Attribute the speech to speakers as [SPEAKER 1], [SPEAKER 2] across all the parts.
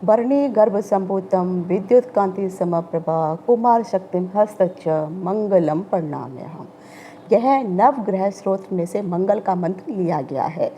[SPEAKER 1] भरणी गर्भ संभूतम विद्युत कांति समप्रभा कुमार शक्तिम हस्तच मंगलम प्रणाम्यहम्। यह नवग्रह स्रोत में से मंगल का मंत्र लिया गया है।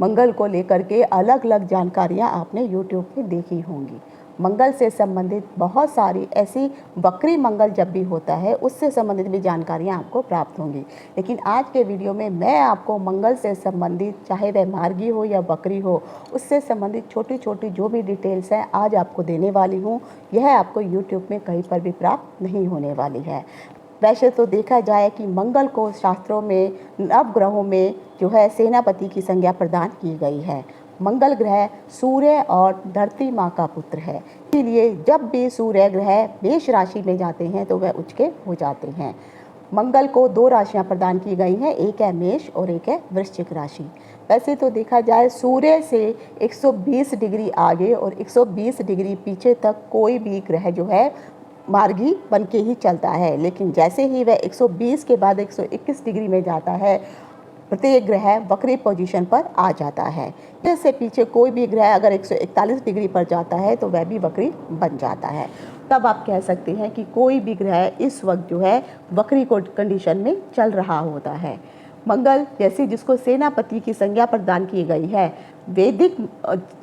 [SPEAKER 1] मंगल को लेकर के अलग अलग जानकारियां आपने यूट्यूब पे देखी होंगी। मंगल से संबंधित बहुत सारी ऐसी वक्री मंगल जब भी होता है उससे संबंधित भी जानकारियां आपको प्राप्त होंगी। लेकिन आज के वीडियो में मैं आपको मंगल से संबंधित, चाहे वह मार्गी हो या वक्री हो, उससे संबंधित छोटी छोटी जो भी डिटेल्स हैं आज आपको देने वाली हूँ। यह आपको यूट्यूब में कहीं पर भी प्राप्त नहीं होने वाली है। वैसे तो देखा जाए कि मंगल को शास्त्रों में नवग्रहों में जो है सेनापति की संज्ञा प्रदान की गई है। मंगल ग्रह सूर्य और धरती माँ का पुत्र है, इसीलिए जब भी सूर्य ग्रह मेष राशि में जाते हैं तो वह उच्च हो जाते हैं। मंगल को दो राशियां प्रदान की गई हैं, एक है मेष और एक है वृश्चिक राशि। वैसे तो देखा जाए सूर्य से 120 डिग्री आगे और 120 डिग्री पीछे तक कोई भी ग्रह जो है मार्गी बन के ही चलता है, लेकिन जैसे ही वह 120 के बाद 121 डिग्री में जाता है प्रत्येक ग्रह वक्री पोजीशन पर आ जाता है। इससे पीछे कोई भी ग्रह अगर 141 डिग्री पर जाता है तो वह भी वक्री बन जाता है। तब आप कह सकते हैं कि कोई भी ग्रह इस वक्त जो है वक्री कंडीशन में चल रहा होता है। मंगल जैसे जिसको सेनापति की संज्ञा प्रदान की गई है, वैदिक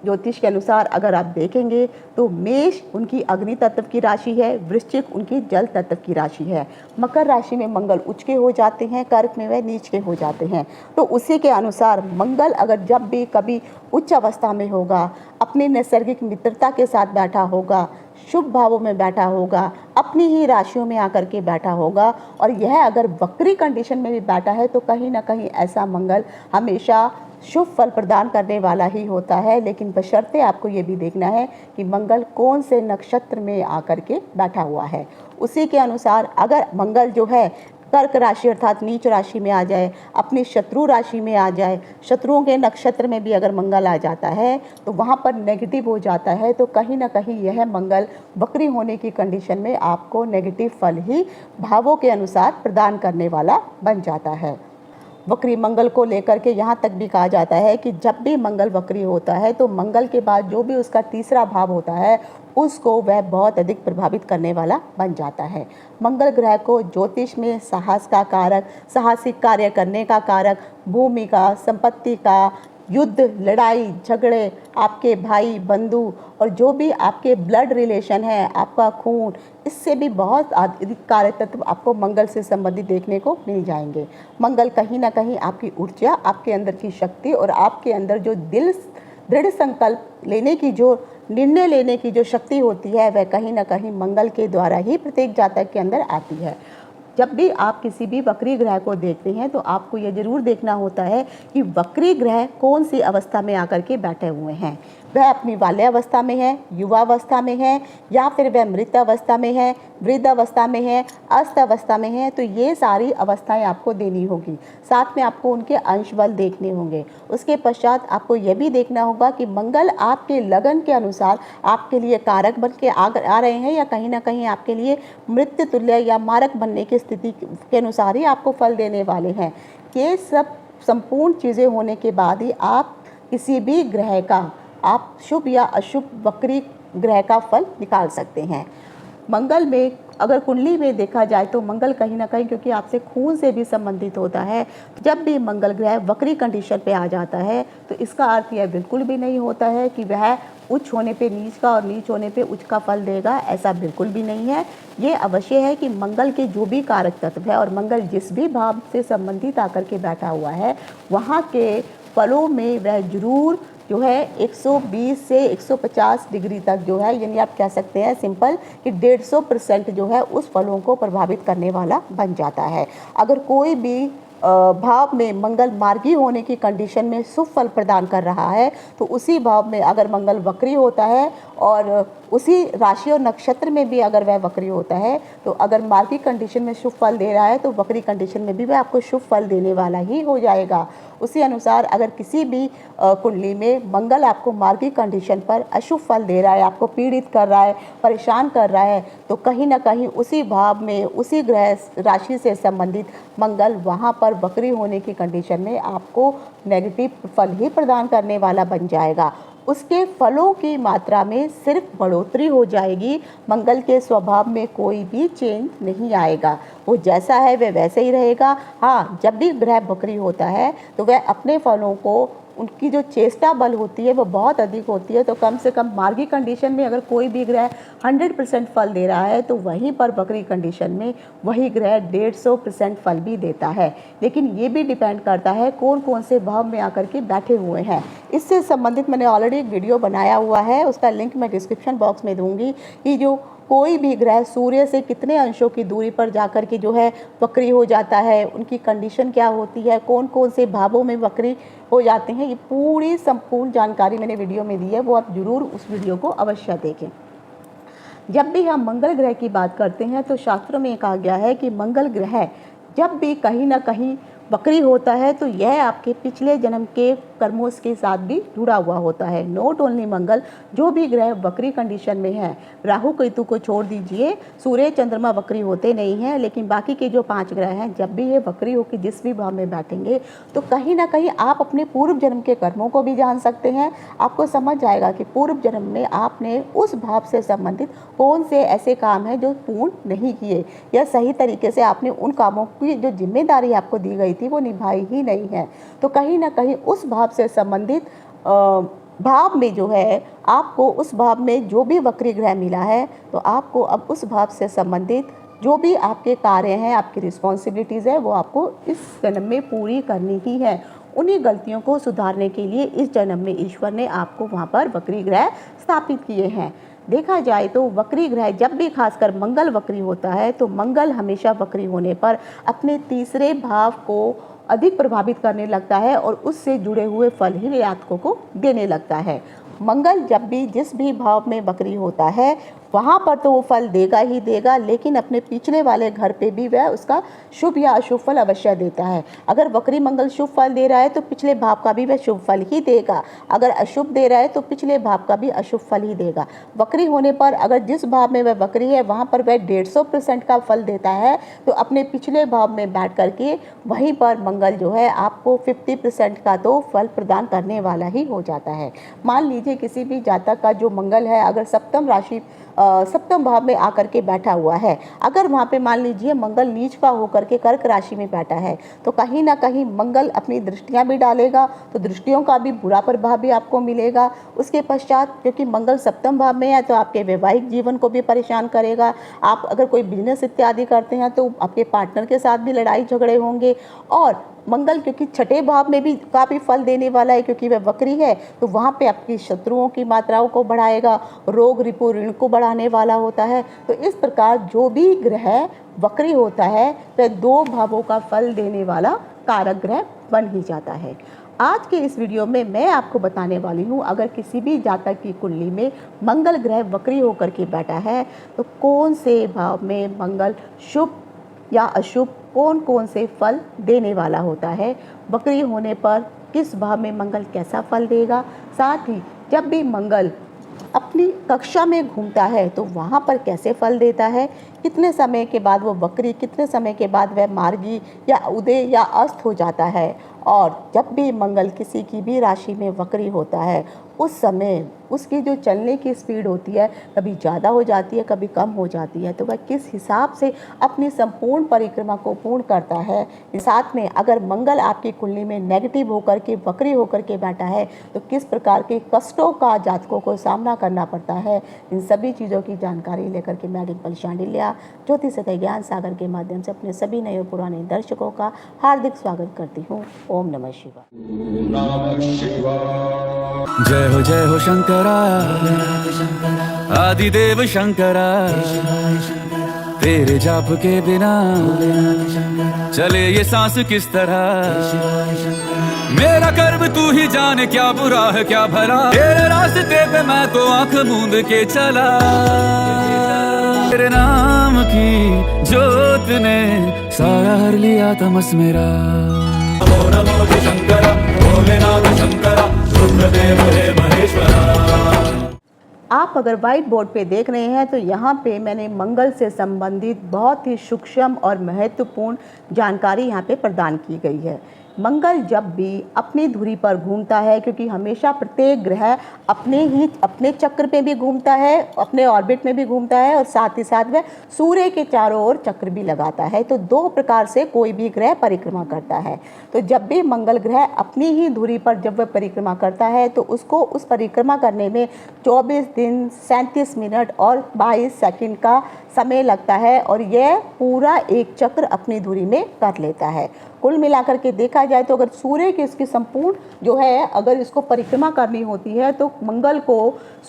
[SPEAKER 1] ज्योतिष के अनुसार अगर आप देखेंगे तो मेष उनकी अग्नि तत्व की राशि है, वृश्चिक उनकी जल तत्व की राशि है। मकर राशि में मंगल उच्च के हो जाते हैं, कर्क में वह नीच के हो जाते हैं। तो उसी के अनुसार मंगल अगर जब भी कभी उच्च अवस्था में होगा, अपनी नैसर्गिक मित्रता के साथ बैठा होगा, शुभ भावों में बैठा होगा, अपनी ही राशियों में आकर के बैठा होगा और यह अगर वक्री कंडीशन में भी बैठा है तो कहीं ना कहीं ऐसा मंगल हमेशा शुभ फल प्रदान करने वाला ही होता है। लेकिन बशर्ते आपको ये भी देखना है कि मंगल कौन से नक्षत्र में आकर के बैठा हुआ है। उसी के अनुसार अगर मंगल जो है कर्क राशि अर्थात नीच राशि में आ जाए, अपनी शत्रु राशि में आ जाए, शत्रुओं के नक्षत्र में भी अगर मंगल आ जाता है तो वहाँ पर नेगेटिव हो जाता है। तो कहीं ना कहीं यह मंगल वक्री होने की कंडीशन में आपको नेगेटिव फल ही भावों के अनुसार प्रदान करने वाला बन जाता है। वक्री मंगल को लेकर के यहाँ तक भी कहा जाता है कि जब भी मंगल वक्री होता है तो मंगल के बाद जो भी उसका तीसरा भाव होता है उसको वह बहुत अधिक प्रभावित करने वाला बन जाता है। मंगल ग्रह को ज्योतिष में साहस का कारक, साहसिक कार्य करने का कारक, भूमि का, संपत्ति का, युद्ध, लड़ाई झगड़े, आपके भाई बंधु और जो भी आपके ब्लड रिलेशन है, आपका खून, इससे भी बहुत अधिक कार्य तत्व आपको मंगल से संबंधित देखने को मिल जाएंगे। मंगल कहीं ना कहीं आपकी ऊर्जा, आपके अंदर की शक्ति और आपके अंदर जो दृढ़ संकल्प लेने की, जो निर्णय लेने की जो शक्ति होती है वह कहीं ना कहीं मंगल के द्वारा ही प्रत्येक जातक के अंदर आती है। जब भी आप किसी भी वक्री ग्रह को देखते हैं तो आपको यह जरूर देखना होता है कि वक्री ग्रह कौन सी अवस्था में आकर के बैठे हुए हैं। वह अपनी बाल्य अवस्था में है, युवा अवस्था में है, या फिर वह मृत अवस्था में है, वृद्ध अवस्था में है, अस्त अवस्था में है। तो ये सारी अवस्थाएं आपको देनी होगी। साथ में आपको उनके अंश बल देखने होंगे। उसके पश्चात आपको यह भी देखना होगा कि मंगल आपके लगन के अनुसार आपके लिए कारक बन के आ रहे हैं या कहीं ना कहीं आपके लिए मृत्यु तुल्य या मारक बनने की स्थिति के अनुसार ही आपको फल देने वाले हैं। ये सब संपूर्ण चीज़ें होने के बाद ही आप किसी भी ग्रह का, आप शुभ या अशुभ वक्री ग्रह का फल निकाल सकते हैं। मंगल में अगर कुंडली में देखा जाए तो मंगल कहीं ना कहीं, क्योंकि आपसे खून से भी संबंधित होता है, जब भी मंगल ग्रह वक्री कंडीशन पे आ जाता है तो इसका अर्थ यह बिल्कुल भी नहीं होता है कि वह उच्च होने पे नीच का और नीच होने पे उच्च का फल देगा। ऐसा बिल्कुल भी नहीं है। ये अवश्य है कि मंगल के जो भी कारक तत्व है और मंगल जिस भी भाव से संबंधित आकर के बैठा हुआ है वहाँ के फलों में वह जरूर जो है 120 से 150 डिग्री तक जो है, यानी आप कह सकते हैं सिंपल कि 150% जो है उस फलों को प्रभावित करने वाला बन जाता है। अगर कोई भी भाव में मंगल मार्गी होने की कंडीशन में शुभ फल प्रदान कर रहा है तो उसी भाव में अगर मंगल वक्री होता है और उसी राशि और नक्षत्र में भी अगर वह वक्री होता है तो अगर मार्गी कंडीशन में शुभ फल दे रहा है तो वक्री कंडीशन में भी वह आपको शुभ फल देने वाला ही हो जाएगा। उसी अनुसार अगर किसी भी कुंडली में मंगल आपको मार्गी कंडीशन पर अशुभ फल दे रहा है, आपको पीड़ित कर रहा है, परेशान कर रहा है, तो कहीं ना कहीं उसी भाव में, उसी ग्रह राशि से संबंधित मंगल वहाँ पर वक्री होने की कंडीशन में आपको नेगेटिव फल ही प्रदान करने वाला बन जाएगा। उसके फलों की मात्रा में सिर्फ बढ़ोतरी हो जाएगी। मंगल के स्वभाव में कोई भी चेंज नहीं आएगा, वो जैसा है वह वैसे ही रहेगा। हाँ, जब भी ग्रह वक्री होता है तो वह अपने फलों को, उनकी जो चेष्टा बल होती है वो बहुत अधिक होती है। तो कम से कम मार्गी कंडीशन में अगर कोई भी ग्रह 100% फल दे रहा है तो वहीं पर वक्री कंडीशन में वही ग्रह 150% फल भी देता है। लेकिन ये भी डिपेंड करता है कौन कौन से भाव में आकर के बैठे हुए हैं। इससे संबंधित मैंने ऑलरेडी एक वीडियो बनाया हुआ है, उसका लिंक मैं डिस्क्रिप्शन बॉक्स में दूंगी। कि जो कोई भी ग्रह सूर्य से कितने अंशों की दूरी पर जाकर के जो है वक्री हो जाता है, उनकी कंडीशन क्या होती है, कौन कौन से भावों में वक्री हो जाते हैं, ये पूरी संपूर्ण जानकारी मैंने वीडियो में दी है, वो आप जरूर उस वीडियो को अवश्य देखें। जब भी हम मंगल ग्रह की बात करते हैं तो शास्त्रों में कहा गया है कि मंगल ग्रह जब भी कहीं ना कहीं वक्री होता है तो यह आपके पिछले जन्म के कर्मों के साथ भी जुड़ा हुआ होता है। नॉट ओनली मंगल, जो भी ग्रह वक्री कंडीशन में है, राहु केतु को छोड़ दीजिए, सूर्य चंद्रमा वक्री होते नहीं हैं, लेकिन बाकी के जो 5 ग्रह हैं जब भी ये वक्री होकर जिस भी भाव में बैठेंगे तो कहीं ना कहीं आप अपने पूर्व जन्म के कर्मों को भी जान सकते हैं। आपको समझ जाएगा कि पूर्व जन्म में आपने उस भाव से संबंधित कौन से ऐसे काम हैं जो पूर्ण नहीं किए, या सही तरीके से आपने उन कामों की जो जिम्मेदारी आपको दी गई थी वो निभाई ही नहीं है। तो कहीं ना कहीं उस भाव से संबंधित भाव में जो है आपको, उस भाव में जो भी वक्री ग्रह मिला है तो आपको अब उस भाव से संबंधित जो भी आपके कार्य हैं, आपकी रिस्पॉन्सिबिलिटीज़ है, वो आपको इस जन्म में पूरी करनी ही है। उन्हीं गलतियों को सुधारने के लिए इस जन्म में ईश्वर ने आपको वहाँ पर वक्री ग्रह स्थापित किए हैं। देखा जाए तो वक्री ग्रह जब भी खासकर मंगल वक्री होता है तो मंगल हमेशा वक्री होने पर अपने तीसरे भाव को अधिक प्रभावित करने लगता है और उससे जुड़े हुए फल ही जातकों को देने लगता है। मंगल जब भी जिस भी भाव में वक्री होता है वहाँ पर तो वो फल देगा ही देगा, लेकिन अपने पिछले वाले घर पे भी वह उसका शुभ या अशुभ फल अवश्य देता है। अगर वक्री मंगल शुभ फल दे रहा है तो पिछले भाव का भी वह शुभ फल ही देगा, अगर अशुभ दे रहा है तो पिछले भाव का भी अशुभ फल ही देगा। वक्री होने पर अगर जिस भाव में वह वक्री है वहाँ पर वह 150% का फल देता है तो अपने पिछले भाव में बैठ करके वहीं पर मंगल जो है आपको 50% का तो फल प्रदान करने वाला ही हो जाता है। मान लीजिए किसी भी जातक का जो मंगल है अगर सप्तम भाव में आकर के बैठा हुआ है, अगर वहाँ पे मान लीजिए मंगल नीच का होकर के कर्क राशि में बैठा है तो कहीं ना कहीं मंगल अपनी दृष्टियाँ भी डालेगा, तो दृष्टियों का भी बुरा प्रभाव भी आपको मिलेगा। उसके पश्चात क्योंकि मंगल सप्तम भाव में है तो आपके वैवाहिक जीवन को भी परेशान करेगा। आप अगर कोई बिजनेस इत्यादि करते हैं तो आपके पार्टनर के साथ भी लड़ाई झगड़े होंगे। और मंगल क्योंकि छठे भाव में भी काफ़ी फल देने वाला है क्योंकि वह वक्री है तो वहाँ पे आपकी शत्रुओं की मात्राओं को बढ़ाएगा, रोग रिपु ऋण को बढ़ाने वाला होता है। तो इस प्रकार जो भी ग्रह वक्री होता है वह 2 भावों का फल देने वाला कारक ग्रह बन ही जाता है। आज के इस वीडियो में मैं आपको बताने वाली हूँ अगर किसी भी जातक की कुंडली में मंगल ग्रह वक्री होकर के बैठा है तो कौन से भाव में मंगल शुभ या अशुभ कौन कौन से फल देने वाला होता है, वक्री होने पर किस भाव में मंगल कैसा फल देगा, साथ ही जब भी मंगल अपनी कक्षा में घूमता है तो वहाँ पर कैसे फल देता है, कितने समय के बाद वो वक्री, कितने समय के बाद वह मार्गी या उदय या अस्त हो जाता है। और जब भी मंगल किसी की भी राशि में वक्री होता है उस समय उसकी जो चलने की स्पीड होती है कभी ज़्यादा हो जाती है कभी कम हो जाती है, तो वह किस हिसाब से अपनी संपूर्ण परिक्रमा को पूर्ण करता है। साथ में अगर मंगल आपकी कुंडली में नेगेटिव होकर के वक्री होकर के बैठा है तो किस प्रकार के कष्टों का जातकों को सामना करना पड़ता है, इन सभी चीज़ों की जानकारी लेकर के मैं डिम्पल शांडिल्या ज्योतिष सतह ज्ञान सागर के माध्यम से अपने सभी नए और पुराने दर्शकों का हार्दिक स्वागत करती हूँ। ओम नमः शिवाय।
[SPEAKER 2] जय हो शंकरा आदिदेव शंकरा, तेरे जाप के बिना चले ये सांस किस तरह। मेरा कर्म तू ही जाने क्या बुरा है क्या भला, तेरे रास्ते पे मैं तो आंख मूंद के चला। तेरे नाम की जोत ने सारा हर लिया तमस मेरा। नमो शंकरा भोलेनाथ शंकरा रुद्रदेव हे महेश्वरा।
[SPEAKER 1] आप अगर व्हाइट बोर्ड पे देख रहे हैं तो यहाँ पे मैंने मंगल से संबंधित बहुत ही सूक्ष्म और महत्वपूर्ण जानकारी यहाँ पे प्रदान की गई है। मंगल जब भी अपनी धुरी पर घूमता है, क्योंकि हमेशा प्रत्येक ग्रह अपने चक्र पे भी घूमता है, अपने ऑर्बिट में भी घूमता है और साथ ही साथ वह सूर्य के चारों ओर चक्र भी लगाता है। तो दो प्रकार से कोई भी ग्रह परिक्रमा करता है। तो जब भी मंगल ग्रह अपनी ही धुरी पर जब वह परिक्रमा करता है तो उसको उस परिक्रमा करने में 24 दिन 37 मिनट और 22 सेकंड का समय लगता है और यह पूरा एक चक्र अपनी धुरी में कर लेता है। कुल मिलाकर के देखा जाए तो अगर सूर्य की इसकी संपूर्ण जो है अगर इसको परिक्रमा करनी होती है तो मंगल को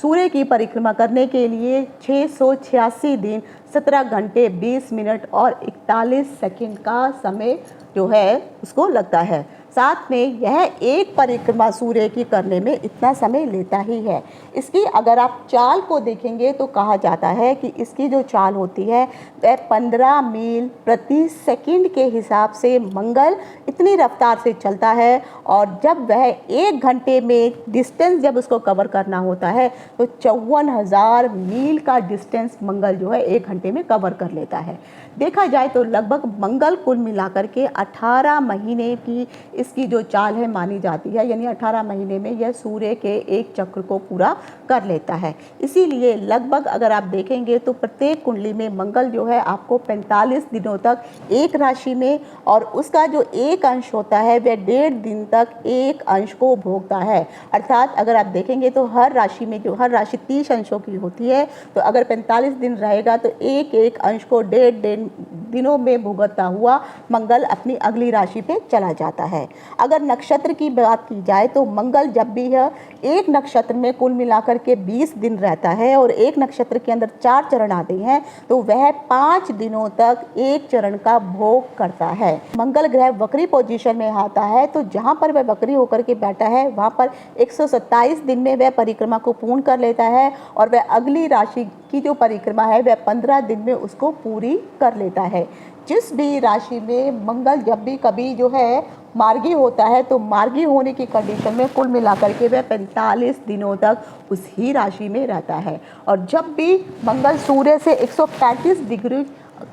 [SPEAKER 1] सूर्य की परिक्रमा करने के लिए 686 दिन 17 घंटे 20 मिनट और 41 सेकंड का समय जो है उसको लगता है। साथ में यह एक परिक्रमा सूर्य की करने में इतना समय लेता ही है। इसकी अगर आप चाल को देखेंगे तो कहा जाता है कि इसकी जो चाल होती है वह 15 मील प्रति सेकंड के हिसाब से मंगल इतनी रफ्तार से चलता है और जब वह 1 घंटे में डिस्टेंस जब उसको कवर करना होता है तो 54,000 मील का डिस्टेंस मंगल जो है 1 घंटे में कवर कर लेता है। देखा जाए तो लगभग मंगल कुल मिलाकर के 18 महीने की इसकी जो चाल है मानी जाती है, यानी 18 महीने में यह सूर्य के एक चक्र को पूरा कर लेता है। इसीलिए लगभग अगर आप देखेंगे तो प्रत्येक कुंडली में मंगल जो है आपको 45 दिनों तक एक राशि में और उसका जो एक अंश होता है वह 1.5 दिन तक एक अंश को भोगता है। अर्थात अगर आप देखेंगे तो हर राशि में जो हर राशि 30 अंशों की होती है तो अगर 45 दिन रहेगा तो एक एक अंश को 1.5 दिनों में भुगतता हुआ मंगल अपनी अगली राशि पे चला जाता है। अगर नक्षत्र की बात की जाए तो मंगल जब भी है एक नक्षत्र में कुल मिलाकर के 20 दिन रहता है और एक नक्षत्र के अंदर 4 चरण आते हैं तो वह 5 दिनों तक एक चरण का भोग करता है। मंगल ग्रह वक्री पोजीशन में आता है तो जहां पर वह वक्री होकर के बैठा है वहां पर 127 दिन में वह परिक्रमा को पूर्ण कर लेता है और वह अगली राशि की जो परिक्रमा है वह 15 दिन में उसको पूरी कर लेता है। जिस भी राशि में मंगल जब भी कभी जो है मार्गी होता है तो मार्गी होने की कंडीशन में कुल मिलाकर के वह 45 दिनों तक उस ही राशि में रहता है। और जब भी मंगल सूर्य से 135 डिग्री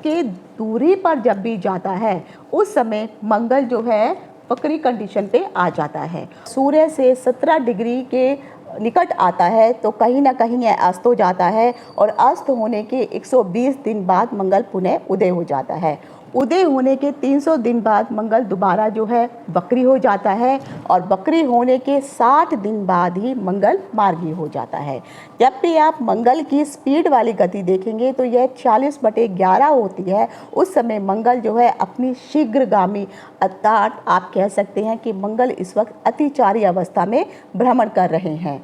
[SPEAKER 1] की दूरी पर जब भी जाता है उस समय मंगल जो है वक्री कंडीशन पे आ जाता है। सूर्य से 17 डिग्री के निकट आता है तो कहीं ना कहीं यह अस्त हो जाता है और अस्त होने के 120 दिन बाद मंगल पुनः उदय हो जाता है। उदय होने के 300 दिन बाद मंगल दोबारा जो है वक्री हो जाता है और वक्री होने के 60 दिन बाद ही मंगल मार्गी हो जाता है। जब भी आप मंगल की स्पीड वाली गति देखेंगे तो यह 40/11 होती है। उस समय मंगल जो है अपनी शीघ्रगामी अर्थात आप कह सकते हैं कि मंगल इस वक्त अतिचारी अवस्था में भ्रमण कर रहे हैं।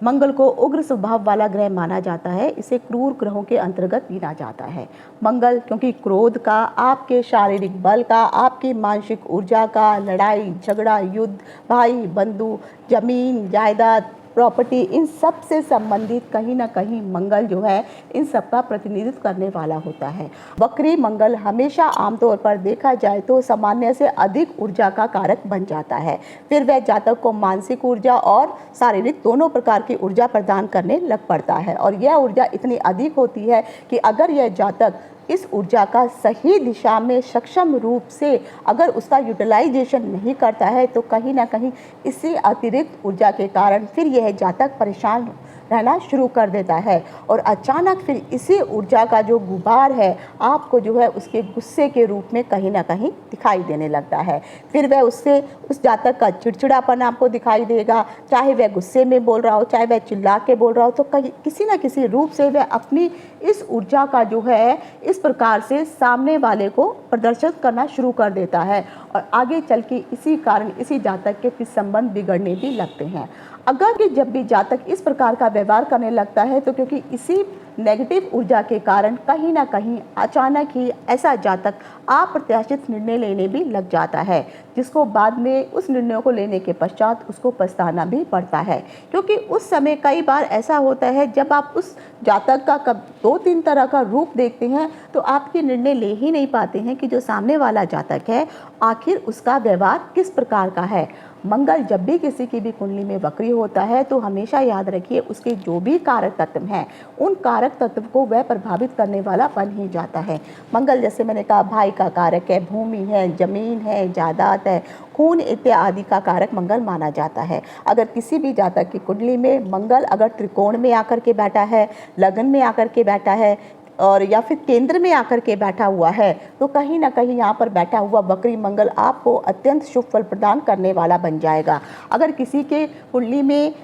[SPEAKER 1] मंगल को उग्र स्वभाव वाला ग्रह माना जाता है, इसे क्रूर ग्रहों के अंतर्गत गिना जाता है। मंगल क्योंकि क्रोध का, आपके शारीरिक बल का, आपकी मानसिक ऊर्जा का, लड़ाई झगड़ा युद्ध, भाई बंधु, जमीन जायदाद, प्रॉपर्टी, इन सब से संबंधित कहीं ना कहीं मंगल जो है इन सब का प्रतिनिधित्व करने वाला होता है। वक्री मंगल हमेशा आमतौर पर देखा जाए तो सामान्य से अधिक ऊर्जा का कारक बन जाता है। फिर वह जातक को मानसिक ऊर्जा और शारीरिक दोनों प्रकार की ऊर्जा प्रदान करने लग पड़ता है और यह ऊर्जा इतनी अधिक होती है कि अगर यह जातक इस ऊर्जा का सही दिशा में सक्षम रूप से अगर उसका यूटिलाइजेशन नहीं करता है तो कहीं ना कहीं इसी अतिरिक्त ऊर्जा के कारण फिर यह जातक परेशान रहना शुरू कर देता है और अचानक फिर इसी ऊर्जा का जो गुबार है आपको जो है उसके गुस्से के रूप में कहीं ना कहीं दिखाई देने लगता है। फिर वह उससे उस जातक का चिड़चिड़ापन आपको दिखाई देगा, चाहे वह गुस्से में बोल रहा हो, चाहे वह चिल्ला के बोल रहा हो, तो कहीं किसी न किसी रूप से वह अपनी इस ऊर्जा का जो है इस प्रकार से सामने वाले को प्रदर्शित करना शुरू कर देता है और आगे चल के इसी कारण इसी जातक के फिर संबंध बिगड़ने भी लगते हैं। अगर कि जब भी जातक इस प्रकार का व्यवहार करने लगता है तो क्योंकि इसी नेगेटिव ऊर्जा के कारण कहीं ना कहीं अचानक ही ऐसा जातक अप्रत्याशित निर्णय लेने भी लग जाता है, जिसको बाद में उस निर्णयों को लेने के पश्चात उसको पछताना भी पड़ता है। क्योंकि उस समय कई बार ऐसा होता है जब आप उस जातक का कब 2-3 तरह का रूप देखते हैं तो आपके निर्णय ले ही नहीं पाते हैं कि जो सामने वाला जातक है आखिर उसका व्यवहार किस प्रकार का है। मंगल जब भी किसी की भी कुंडली में वक्री होता है तो हमेशा याद रखिए उसके जो भी कारक तत्व हैं उन कारक कारक तत्व को वह प्रभावित करने वाला बन ही जाता है। मंगल जैसे मैंने कहा भाई का कारक है, भूमि है, जमीन है, जायदाद है, खून इत्यादि का कारक मंगल माना जाता है। अगर किसी भी जातक की कुंडली में मंगल अगर त्रिकोण में आकर के बैठा है, लगन में आकर के बैठा है और या फिर केंद्र में आकर के बैठा हुआ है, तो कहीं ना कहीं यहाँ पर बैठा हुआ वक्री मंगल आपको अत्यंत शुभ फल प्रदान करने वाला बन जाएगा। अगर किसी के कुंडली में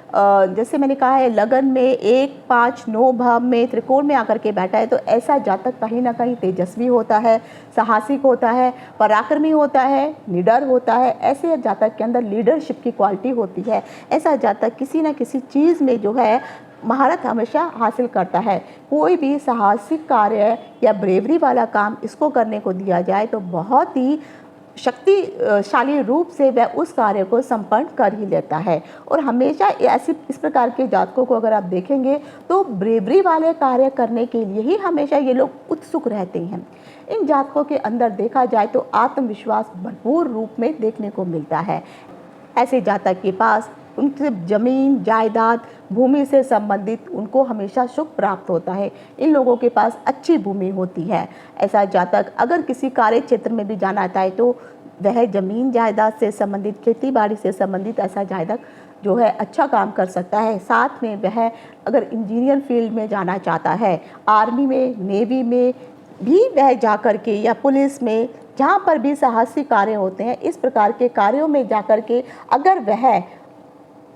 [SPEAKER 1] जैसे मैंने कहा है लगन में 1, 5, 9 भाव में त्रिकोण में आकर के बैठा है, तो ऐसा जातक कहीं ना कहीं तेजस्वी होता है, साहसिक होता है, पराक्रमी होता है, निडर होता है। ऐसे जातक के अंदर लीडरशिप की क्वालिटी होती है। ऐसा जातक किसी न किसी चीज़ में जो है महारत हमेशा हासिल करता है। कोई भी साहसिक कार्य या ब्रेवरी वाला काम इसको करने को दिया जाए तो बहुत ही शक्तिशाली रूप से वह उस कार्य को संपन्न कर ही लेता है। और हमेशा ऐसे इस प्रकार के जातकों को अगर आप देखेंगे तो ब्रेवरी वाले कार्य करने के लिए ही हमेशा ये लोग उत्सुक रहते हैं। इन जातकों के अंदर देखा जाए तो आत्मविश्वास भरपूर रूप में देखने को मिलता है। ऐसे जातक के पास उनसे जमीन, जायदाद, भूमि से संबंधित उनको हमेशा सुख प्राप्त होता है। इन लोगों के पास अच्छी भूमि होती है। ऐसा जातक अगर किसी कार्य क्षेत्र में भी जाना चाहे तो वह जमीन जायदाद से संबंधित, खेती बाड़ी से संबंधित ऐसा जातक जो है अच्छा काम कर सकता है। साथ में वह अगर इंजीनियर फील्ड में जाना चाहता है, आर्मी में, नेवी में भी वह जाकर के या पुलिस में, जहाँ पर भी साहसिक कार्य होते हैं, इस प्रकार के कार्यों में जाकर के अगर वह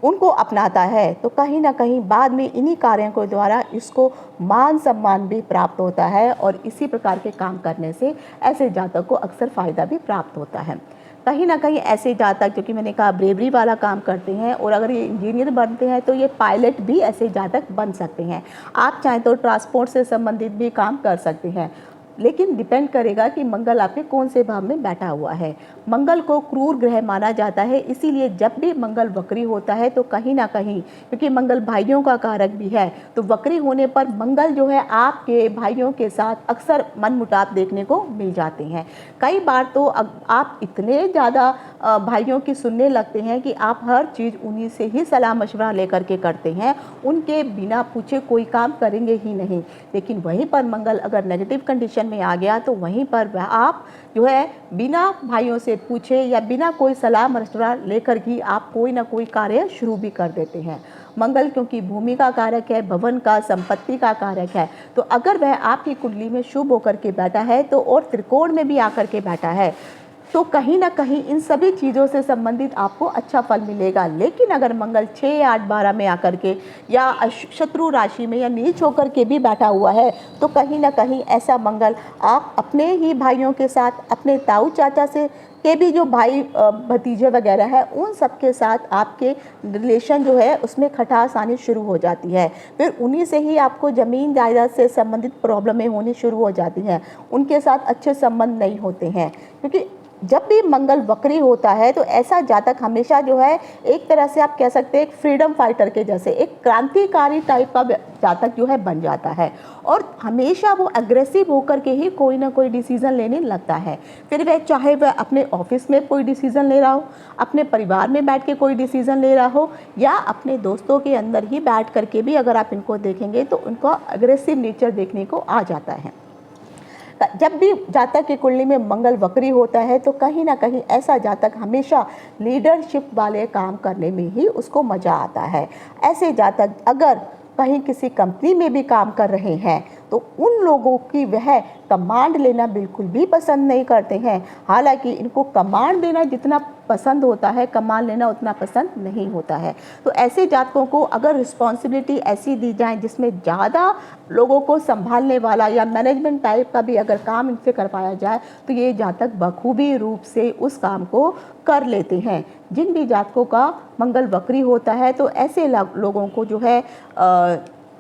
[SPEAKER 1] उनको अपनाता है तो कहीं ना कहीं बाद में इन्हीं कार्यों के द्वारा इसको मान सम्मान भी प्राप्त होता है। और इसी प्रकार के काम करने से ऐसे जातक को अक्सर फ़ायदा भी प्राप्त होता है। कहीं ना कहीं ऐसे जातक जो कि मैंने कहा ब्रेवरी वाला काम करते हैं और अगर ये इंजीनियर बनते हैं तो ये पायलट भी ऐसे जातक बन सकते हैं। आप चाहें तो ट्रांसपोर्ट से संबंधित भी काम कर सकते हैं, लेकिन डिपेंड करेगा कि मंगल आपके कौन से भाव में बैठा हुआ है। मंगल को क्रूर ग्रह माना जाता है, इसीलिए जब भी मंगल वक्री होता है तो कहीं ना कहीं, क्योंकि मंगल भाइयों का कारक भी है, तो वक्री होने पर मंगल जो है आपके भाइयों के साथ अक्सर मनमुटाव देखने को मिल जाते हैं। कई बार तो आप इतने ज़्यादा भाइयों की सुनने लगते हैं कि आप हर चीज़ उन्हीं से ही सलाह मशवरा लेकर के करते हैं, उनके बिना पूछे कोई काम करेंगे ही नहीं। लेकिन वहीं पर मंगल अगर नेगेटिव कंडीशन में आ गया तो वहीं पर आप जो है बिना भाइयों से पूछे या बिना कोई सलाह मशवरा लेकर ही आप कोई ना कोई कार्य शुरू भी कर देते हैं। मंगल क्योंकि भूमि का कारक है, भवन का, संपत्ति का कारक है, तो अगर वह आपकी कुंडली में शुभ होकर के बैठा है तो और त्रिकोण में भी आकर के बैठा है तो कहीं ना कहीं इन सभी चीज़ों से संबंधित आपको अच्छा फल मिलेगा। लेकिन अगर मंगल 6, 8, 12 में आकर के या शत्रु राशि में या नीच होकर के भी बैठा हुआ है तो कहीं ना कहीं ऐसा मंगल आप अपने ही भाइयों के साथ, अपने ताऊ चाचा से के भी जो भाई भतीजे वगैरह है उन सब के साथ आपके रिलेशन जो है उसमें खटास आनी शुरू हो जाती है। फिर उन्हीं से ही आपको ज़मीन जायदाद से संबंधित प्रॉब्लमें होनी शुरू हो जाती हैं। उनके साथ अच्छे संबंध नहीं होते हैं, क्योंकि जब भी मंगल वक्री होता है तो ऐसा जातक हमेशा जो है एक तरह से आप कह सकते हैं एक फ्रीडम फाइटर के जैसे एक क्रांतिकारी टाइप का जातक जो है बन जाता है और हमेशा वो अग्रेसिव होकर के ही कोई ना कोई डिसीज़न लेने लगता है। फिर वह चाहे वह अपने ऑफिस में कोई डिसीज़न ले रहा हो, अपने परिवार में बैठ के कोई डिसीज़न ले रहा हो या अपने दोस्तों के अंदर ही बैठ करके भी अगर आप इनको देखेंगे तो उनका अग्रेसिव नेचर देखने को आ जाता है। जब भी जातक की कुंडली में मंगल वक्री होता है तो कहीं ना कहीं ऐसा जातक हमेशा लीडरशिप वाले काम करने में ही उसको मज़ा आता है। ऐसे जातक अगर कहीं किसी कंपनी में भी काम कर रहे हैं तो उन लोगों की वह कमांड लेना बिल्कुल भी पसंद नहीं करते हैं। हालांकि इनको कमांड देना जितना पसंद होता है, कमांड लेना उतना पसंद नहीं होता है। तो ऐसे जातकों को अगर रिस्पॉन्सिबिलिटी ऐसी दी जाए जिसमें ज़्यादा लोगों को संभालने वाला या मैनेजमेंट टाइप का भी अगर काम इनसे करवाया जाए तो ये जातक बखूबी रूप से उस काम को कर लेते हैं। जिन भी जातकों का मंगल वक्री होता है तो ऐसे लोगों को जो है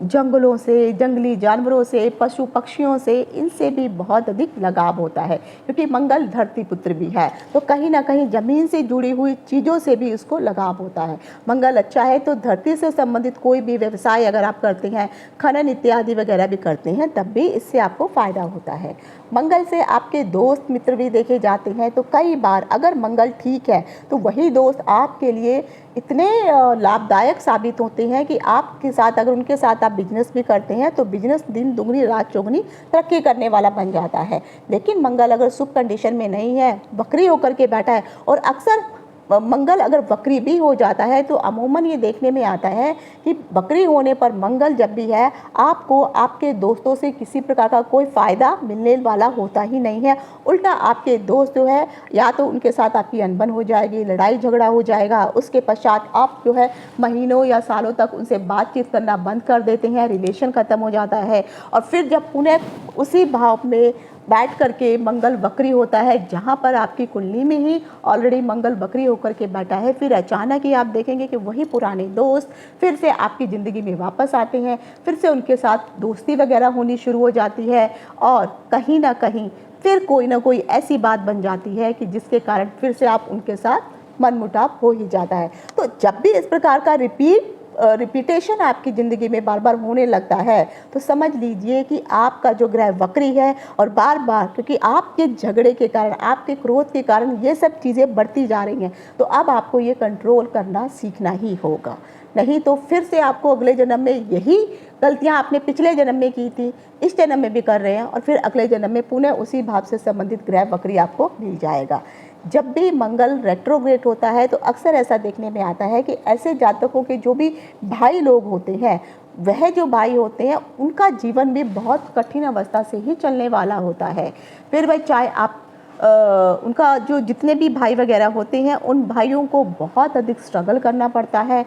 [SPEAKER 1] जंगलों से, जंगली जानवरों से, पशु पक्षियों से, इनसे भी बहुत अधिक लगाव होता है, क्योंकि मंगल धरती पुत्र भी है तो कहीं ना कहीं ज़मीन से जुड़ी हुई चीज़ों से भी इसको लगाव होता है। मंगल अच्छा है तो धरती से संबंधित कोई भी व्यवसाय अगर आप करते हैं, खनन इत्यादि वगैरह भी करते हैं, तब भी इससे आपको फ़ायदा होता है। मंगल से आपके दोस्त मित्र भी देखे जाते हैं तो कई बार अगर मंगल ठीक है तो वही दोस्त आपके लिए इतने लाभदायक साबित होते हैं कि आपके साथ अगर उनके साथ आप आप बिजनेस भी करते हैं तो बिजनेस दिन दुगनी रात चौगनी तरक्की करने वाला बन जाता है। लेकिन मंगल अगर शुभ कंडीशन में नहीं है, वक्री होकर के बैठा है, और अक्सर मंगल अगर वक्री भी हो जाता है तो अमूमन ये देखने में आता है कि वक्री होने पर मंगल जब भी है, आपको आपके दोस्तों से किसी प्रकार का कोई फ़ायदा मिलने वाला होता ही नहीं है। उल्टा आपके दोस्त जो है, या तो उनके साथ आपकी अनबन हो जाएगी, लड़ाई झगड़ा हो जाएगा, उसके पश्चात आप जो है महीनों या सालों तक उनसे बातचीत करना बंद कर देते हैं, रिलेशन ख़त्म हो जाता है। और फिर जब पुनः उसी भाव में बैठ करके मंगल वक्री होता है, जहाँ पर आपकी कुंडली में ही ऑलरेडी मंगल वक्री होकर के बैठा है, फिर अचानक ही आप देखेंगे कि वही पुराने दोस्त फिर से आपकी ज़िंदगी में वापस आते हैं, फिर से उनके साथ दोस्ती वगैरह होनी शुरू हो जाती है, और कहीं ना कहीं फिर कोई ना कोई ऐसी बात बन जाती है कि जिसके कारण फिर से आप उनके साथ मनमुटाव हो ही जाता है। तो जब भी इस प्रकार का रिपीटेशन आपकी ज़िंदगी में बार बार होने लगता है तो समझ लीजिए कि आपका जो ग्रह वक्री है, और बार बार क्योंकि आपके झगड़े के कारण, आपके क्रोध के कारण ये सब चीज़ें बढ़ती जा रही हैं, तो अब आपको ये कंट्रोल करना सीखना ही होगा। नहीं तो फिर से आपको अगले जन्म में यही गलतियां आपने पिछले जन्म में की थी, इस जन्म में भी कर रहे हैं, और फिर अगले जन्म में पुनः उसी भाव से संबंधित ग्रह वक्री आपको मिल जाएगा। जब भी मंगल रेट्रोग्रेड होता है तो अक्सर ऐसा देखने में आता है कि ऐसे जातकों के जो भी भाई लोग होते हैं, वह जो भाई होते हैं उनका जीवन भी बहुत कठिन अवस्था से ही चलने वाला होता है। फिर वह चाहे आप उनका जो जितने भी भाई वगैरह होते हैं, उन भाइयों को बहुत अधिक स्ट्रगल करना पड़ता है,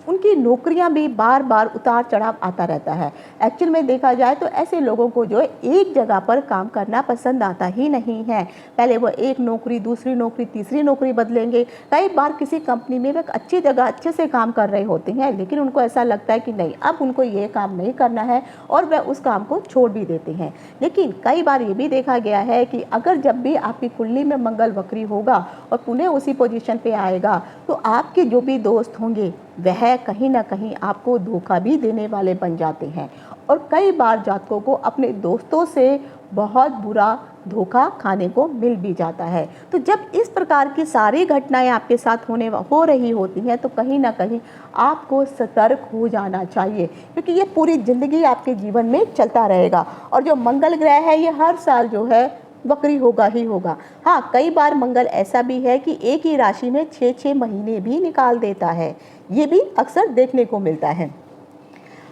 [SPEAKER 1] उनकी नौकरियां भी बार बार उतार चढ़ाव आता रहता है। एक्चुअल में देखा जाए तो ऐसे लोगों को जो है एक जगह पर काम करना पसंद आता ही नहीं है। पहले वो एक नौकरी, दूसरी नौकरी, तीसरी नौकरी बदलेंगे। कई बार किसी कंपनी में वे अच्छी जगह अच्छे से काम कर रहे होते हैं, लेकिन उनको ऐसा लगता है कि नहीं, अब उनको ये काम नहीं करना है, और वह उस काम को छोड़ भी देते हैं। लेकिन कई बार ये भी देखा गया है कि अगर जब भी आपकी कुंडली में मंगल वक्री होगा और पुनः उसी पोजीशन पे आएगा, तो आपके जो भी दोस्त होंगे वह कहीं ना कहीं आपको धोखा भी देने वाले बन जाते हैं, और कई बार जातकों को अपने दोस्तों से बहुत बुरा धोखा खाने को मिल भी जाता है। तो जब इस प्रकार की सारी घटनाएं आपके साथ हो रही होती हैं तो कहीं ना कहीं आपको सतर्क हो जाना चाहिए, क्योंकि ये पूरी ज़िंदगी आपके जीवन में चलता रहेगा। और जो मंगल ग्रह है ये हर साल जो है वक्री होगा ही होगा। हाँ, कई बार मंगल ऐसा भी है कि एक ही राशि में 6-6 महीने भी निकाल देता है, ये भी अक्सर देखने को मिलता है।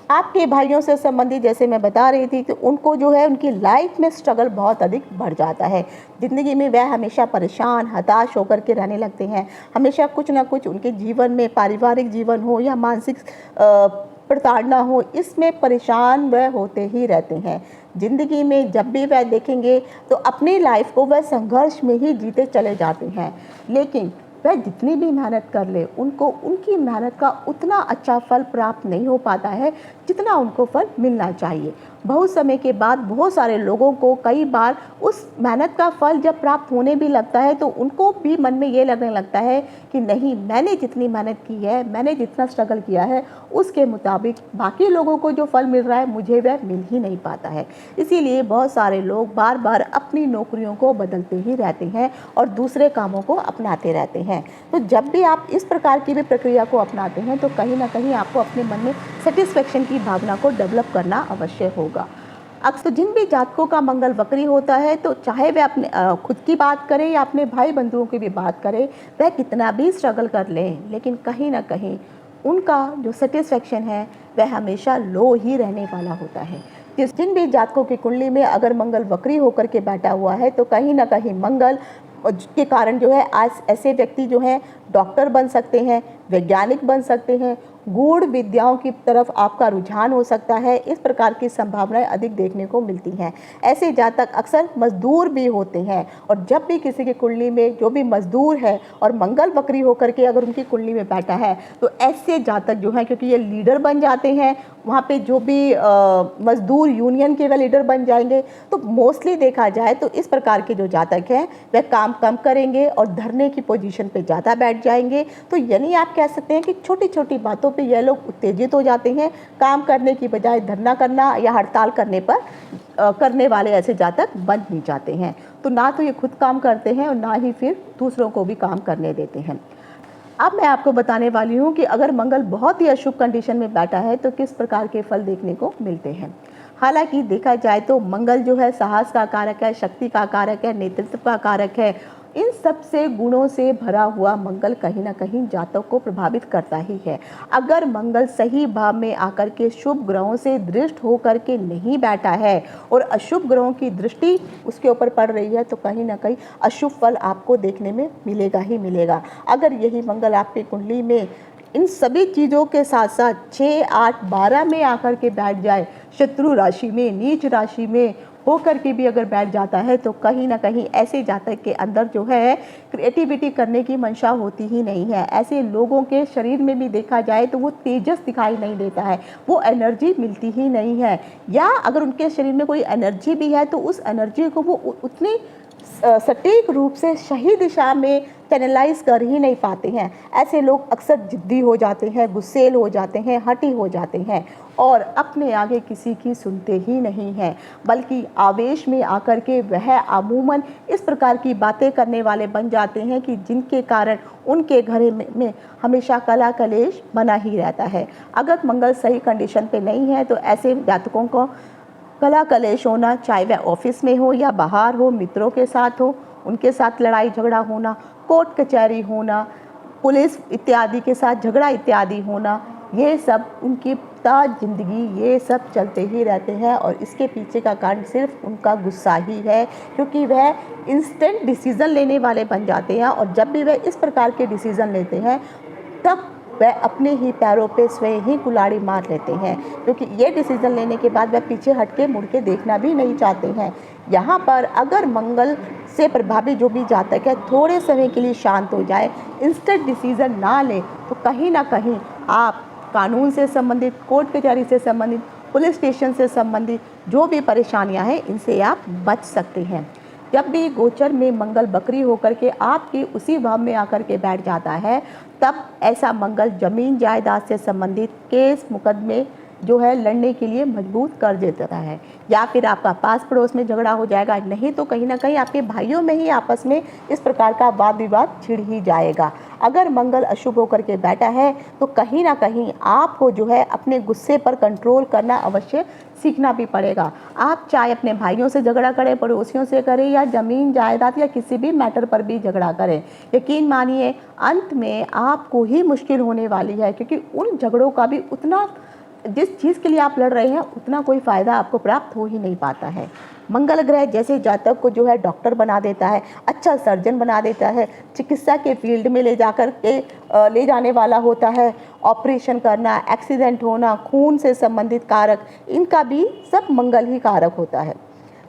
[SPEAKER 1] आपके भाइयों से संबंधित जैसे मैं बता रही थी कि उनको जो है उनकी लाइफ में स्ट्रगल बहुत अधिक बढ़ जाता है। ज़िंदगी में वह हमेशा परेशान, हताश होकर के रहने लगते हैं। हमेशा कुछ ना कुछ उनके जीवन में, पारिवारिक जीवन हो या मानसिक प्रताड़ना हो, इसमें परेशान वह होते ही रहते हैं। ज़िंदगी में जब भी वह देखेंगे तो अपनी लाइफ को वह संघर्ष में ही जीते चले जाते हैं, लेकिन वह जितनी भी मेहनत कर ले उनको उनकी मेहनत का उतना अच्छा फल प्राप्त नहीं हो पाता है जितना उनको फल मिलना चाहिए। बहुत समय के बाद बहुत सारे लोगों को कई बार उस मेहनत का फल जब प्राप्त होने भी लगता है तो उनको भी मन में ये लगने लगता है कि नहीं, मैंने जितनी मेहनत की है, मैंने जितना स्ट्रगल किया है, उसके मुताबिक बाकी लोगों को जो फल मिल रहा है मुझे वह मिल ही नहीं पाता है। इसीलिए बहुत सारे लोग बार बार अपनी नौकरियों को बदलते ही रहते हैं और दूसरे कामों को अपनाते रहते हैं। तो जब भी आप इस प्रकार की भी प्रक्रिया को अपनाते हैं तो कहीं ना कहीं आपको अपने मन में सेटिस्फेक्शन की भावना को डेवलप करना अवश्य होगा। अक्सर जिन भी जातकों का मंगल वक्री होता है तो चाहे वे अपने खुद की बात करें या अपने भाई बंधुओं की भी बात करें, वह कितना भी स्ट्रगल कर लें, लेकिन कहीं ना कहीं उनका जो सेटिस्फेक्शन है वह हमेशा लो ही रहने वाला होता है। जिन भी जातकों की कुंडली में अगर मंगल वक्री होकर के बैठा हुआ है तो कहीं ना कहीं मंगल के कारण जो है आज ऐसे व्यक्ति जो हैं डॉक्टर बन सकते हैं, वैज्ञानिक बन सकते हैं, गूढ़ विद्याओं की तरफ आपका रुझान हो सकता है। इस प्रकार की संभावनाएं अधिक देखने को मिलती हैं। ऐसे जातक अक्सर मजदूर भी होते हैं, और जब भी किसी की कुंडली में जो भी मजदूर है और मंगल वक्री होकर के अगर उनकी कुंडली में बैठा है तो ऐसे जातक जो हैं, क्योंकि ये लीडर बन जाते हैं, वहाँ पे जो भी मजदूर यूनियन के वे लीडर बन जाएंगे, तो मोस्टली देखा जाए तो इस प्रकार के जो जातक हैं वह काम कम करेंगे और धरने की पोजीशन पे ज़्यादा बैठ जाएंगे। तो यानी आप कह सकते हैं कि छोटी छोटी बातों पे यह लोग उत्तेजित हो जाते हैं, काम करने की बजाय धरना करना या हड़ताल करने वाले ऐसे जातक बन ही जाते हैं। तो ना तो ये खुद काम करते हैं और ना ही फिर दूसरों को भी काम करने देते हैं। अब मैं आपको बताने वाली हूँ कि अगर मंगल बहुत ही अशुभ कंडीशन में बैठा है तो किस प्रकार के फल देखने को मिलते हैं। हालांकि देखा जाए तो मंगल जो है साहस का कारक है, शक्ति का कारक है, नेतृत्व का कारक है। इन सब से गुणों से भरा हुआ मंगल कहीं ना कहीं जातक को प्रभावित करता ही है। अगर मंगल सही भाव में आकर के शुभ ग्रहों से दृष्ट होकर के नहीं बैठा है और अशुभ ग्रहों की दृष्टि उसके ऊपर पड़ रही है तो कहीं ना कहीं अशुभ फल आपको देखने में मिलेगा ही मिलेगा। अगर यही मंगल आपकी कुंडली में इन सभी चीज़ों के साथ साथ 6, 8, 12 में आकर के बैठ जाए, शत्रु राशि में, नीच राशि में होकर के भी अगर बैठ जाता है तो कहीं ना कहीं ऐसे जातक के अंदर जो है क्रिएटिविटी करने की मंशा होती ही नहीं है। ऐसे लोगों के शरीर में भी देखा जाए तो वो तेजस दिखाई नहीं देता है, वो एनर्जी मिलती ही नहीं है, या अगर उनके शरीर में कोई एनर्जी भी है तो उस एनर्जी को वो उतनी सटीक रूप से सही दिशा में चैनलाइज कर ही नहीं पाते हैं। ऐसे लोग अक्सर जिद्दी हो जाते हैं, गुस्सेल हो जाते हैं, हठी हो जाते हैं और अपने आगे किसी की सुनते ही नहीं हैं, बल्कि आवेश में आकर के वह अमूमन इस प्रकार की बातें करने वाले बन जाते हैं कि जिनके कारण उनके घर में हमेशा कला कलेश बना ही रहता है। अगर मंगल सही कंडीशन पे नहीं है तो ऐसे जातकों को कला कलेश होना, चाहे वह ऑफिस में हो या बाहर हो, मित्रों के साथ हो, उनके साथ लड़ाई झगड़ा होना, कोर्ट कचहरी होना, पुलिस इत्यादि के साथ झगड़ा इत्यादि होना, ये सब उनकी जिंदगी ये सब चलते ही रहते हैं। और इसके पीछे का कारण सिर्फ उनका गुस्सा ही है, क्योंकि वह इंस्टेंट डिसीज़न लेने वाले बन जाते हैं और जब भी वह इस प्रकार के डिसीज़न लेते हैं तब वह अपने ही पैरों पे स्वयं ही कुल्हाड़ी मार लेते हैं, क्योंकि ये डिसीज़न लेने के बाद वह पीछे हट के मुड़ के देखना भी नहीं चाहते हैं। यहाँ पर अगर मंगल से प्रभावित जो भी जातक है थोड़े समय के लिए शांत हो जाए, इंस्टेंट डिसीज़न ना ले तो कहीं ना कहीं आप कानून से संबंधित, कोर्ट कचहरी से संबंधित, पुलिस स्टेशन से संबंधित जो भी परेशानियाँ हैं इनसे आप बच सकते हैं। जब भी गोचर में मंगल बकरी होकर के आपके उसी भाव में आकर के बैठ जाता है तब ऐसा मंगल जमीन जायदाद से संबंधित केस मुकदमे जो है लड़ने के लिए मजबूर कर देता है, या फिर आपका पास पड़ोस में झगड़ा हो जाएगा, नहीं तो कहीं ना कहीं आपके भाइयों में ही आपस में इस प्रकार का वाद विवाद छिड़ ही जाएगा। अगर मंगल अशुभ होकर के बैठा है तो कहीं ना कहीं आपको जो है अपने गुस्से पर कंट्रोल करना अवश्य सीखना भी पड़ेगा। आप चाहे अपने भाइयों से झगड़ा करें, पड़ोसियों से करें, या ज़मीन जायदाद या किसी भी मैटर पर भी झगड़ा करें, यकीन मानिए अंत में आपको ही मुश्किल होने वाली है, क्योंकि उन झगड़ों का भी उतना, जिस चीज़ के लिए आप लड़ रहे हैं उतना कोई फ़ायदा आपको प्राप्त हो ही नहीं पाता है। मंगल ग्रह जैसे जातक को जो है डॉक्टर बना देता है, अच्छा सर्जन बना देता है, चिकित्सा के फील्ड में ले जाने वाला होता है, ऑपरेशन करना, एक्सीडेंट होना, खून से संबंधित कारक, इनका भी सब मंगल ही कारक होता है।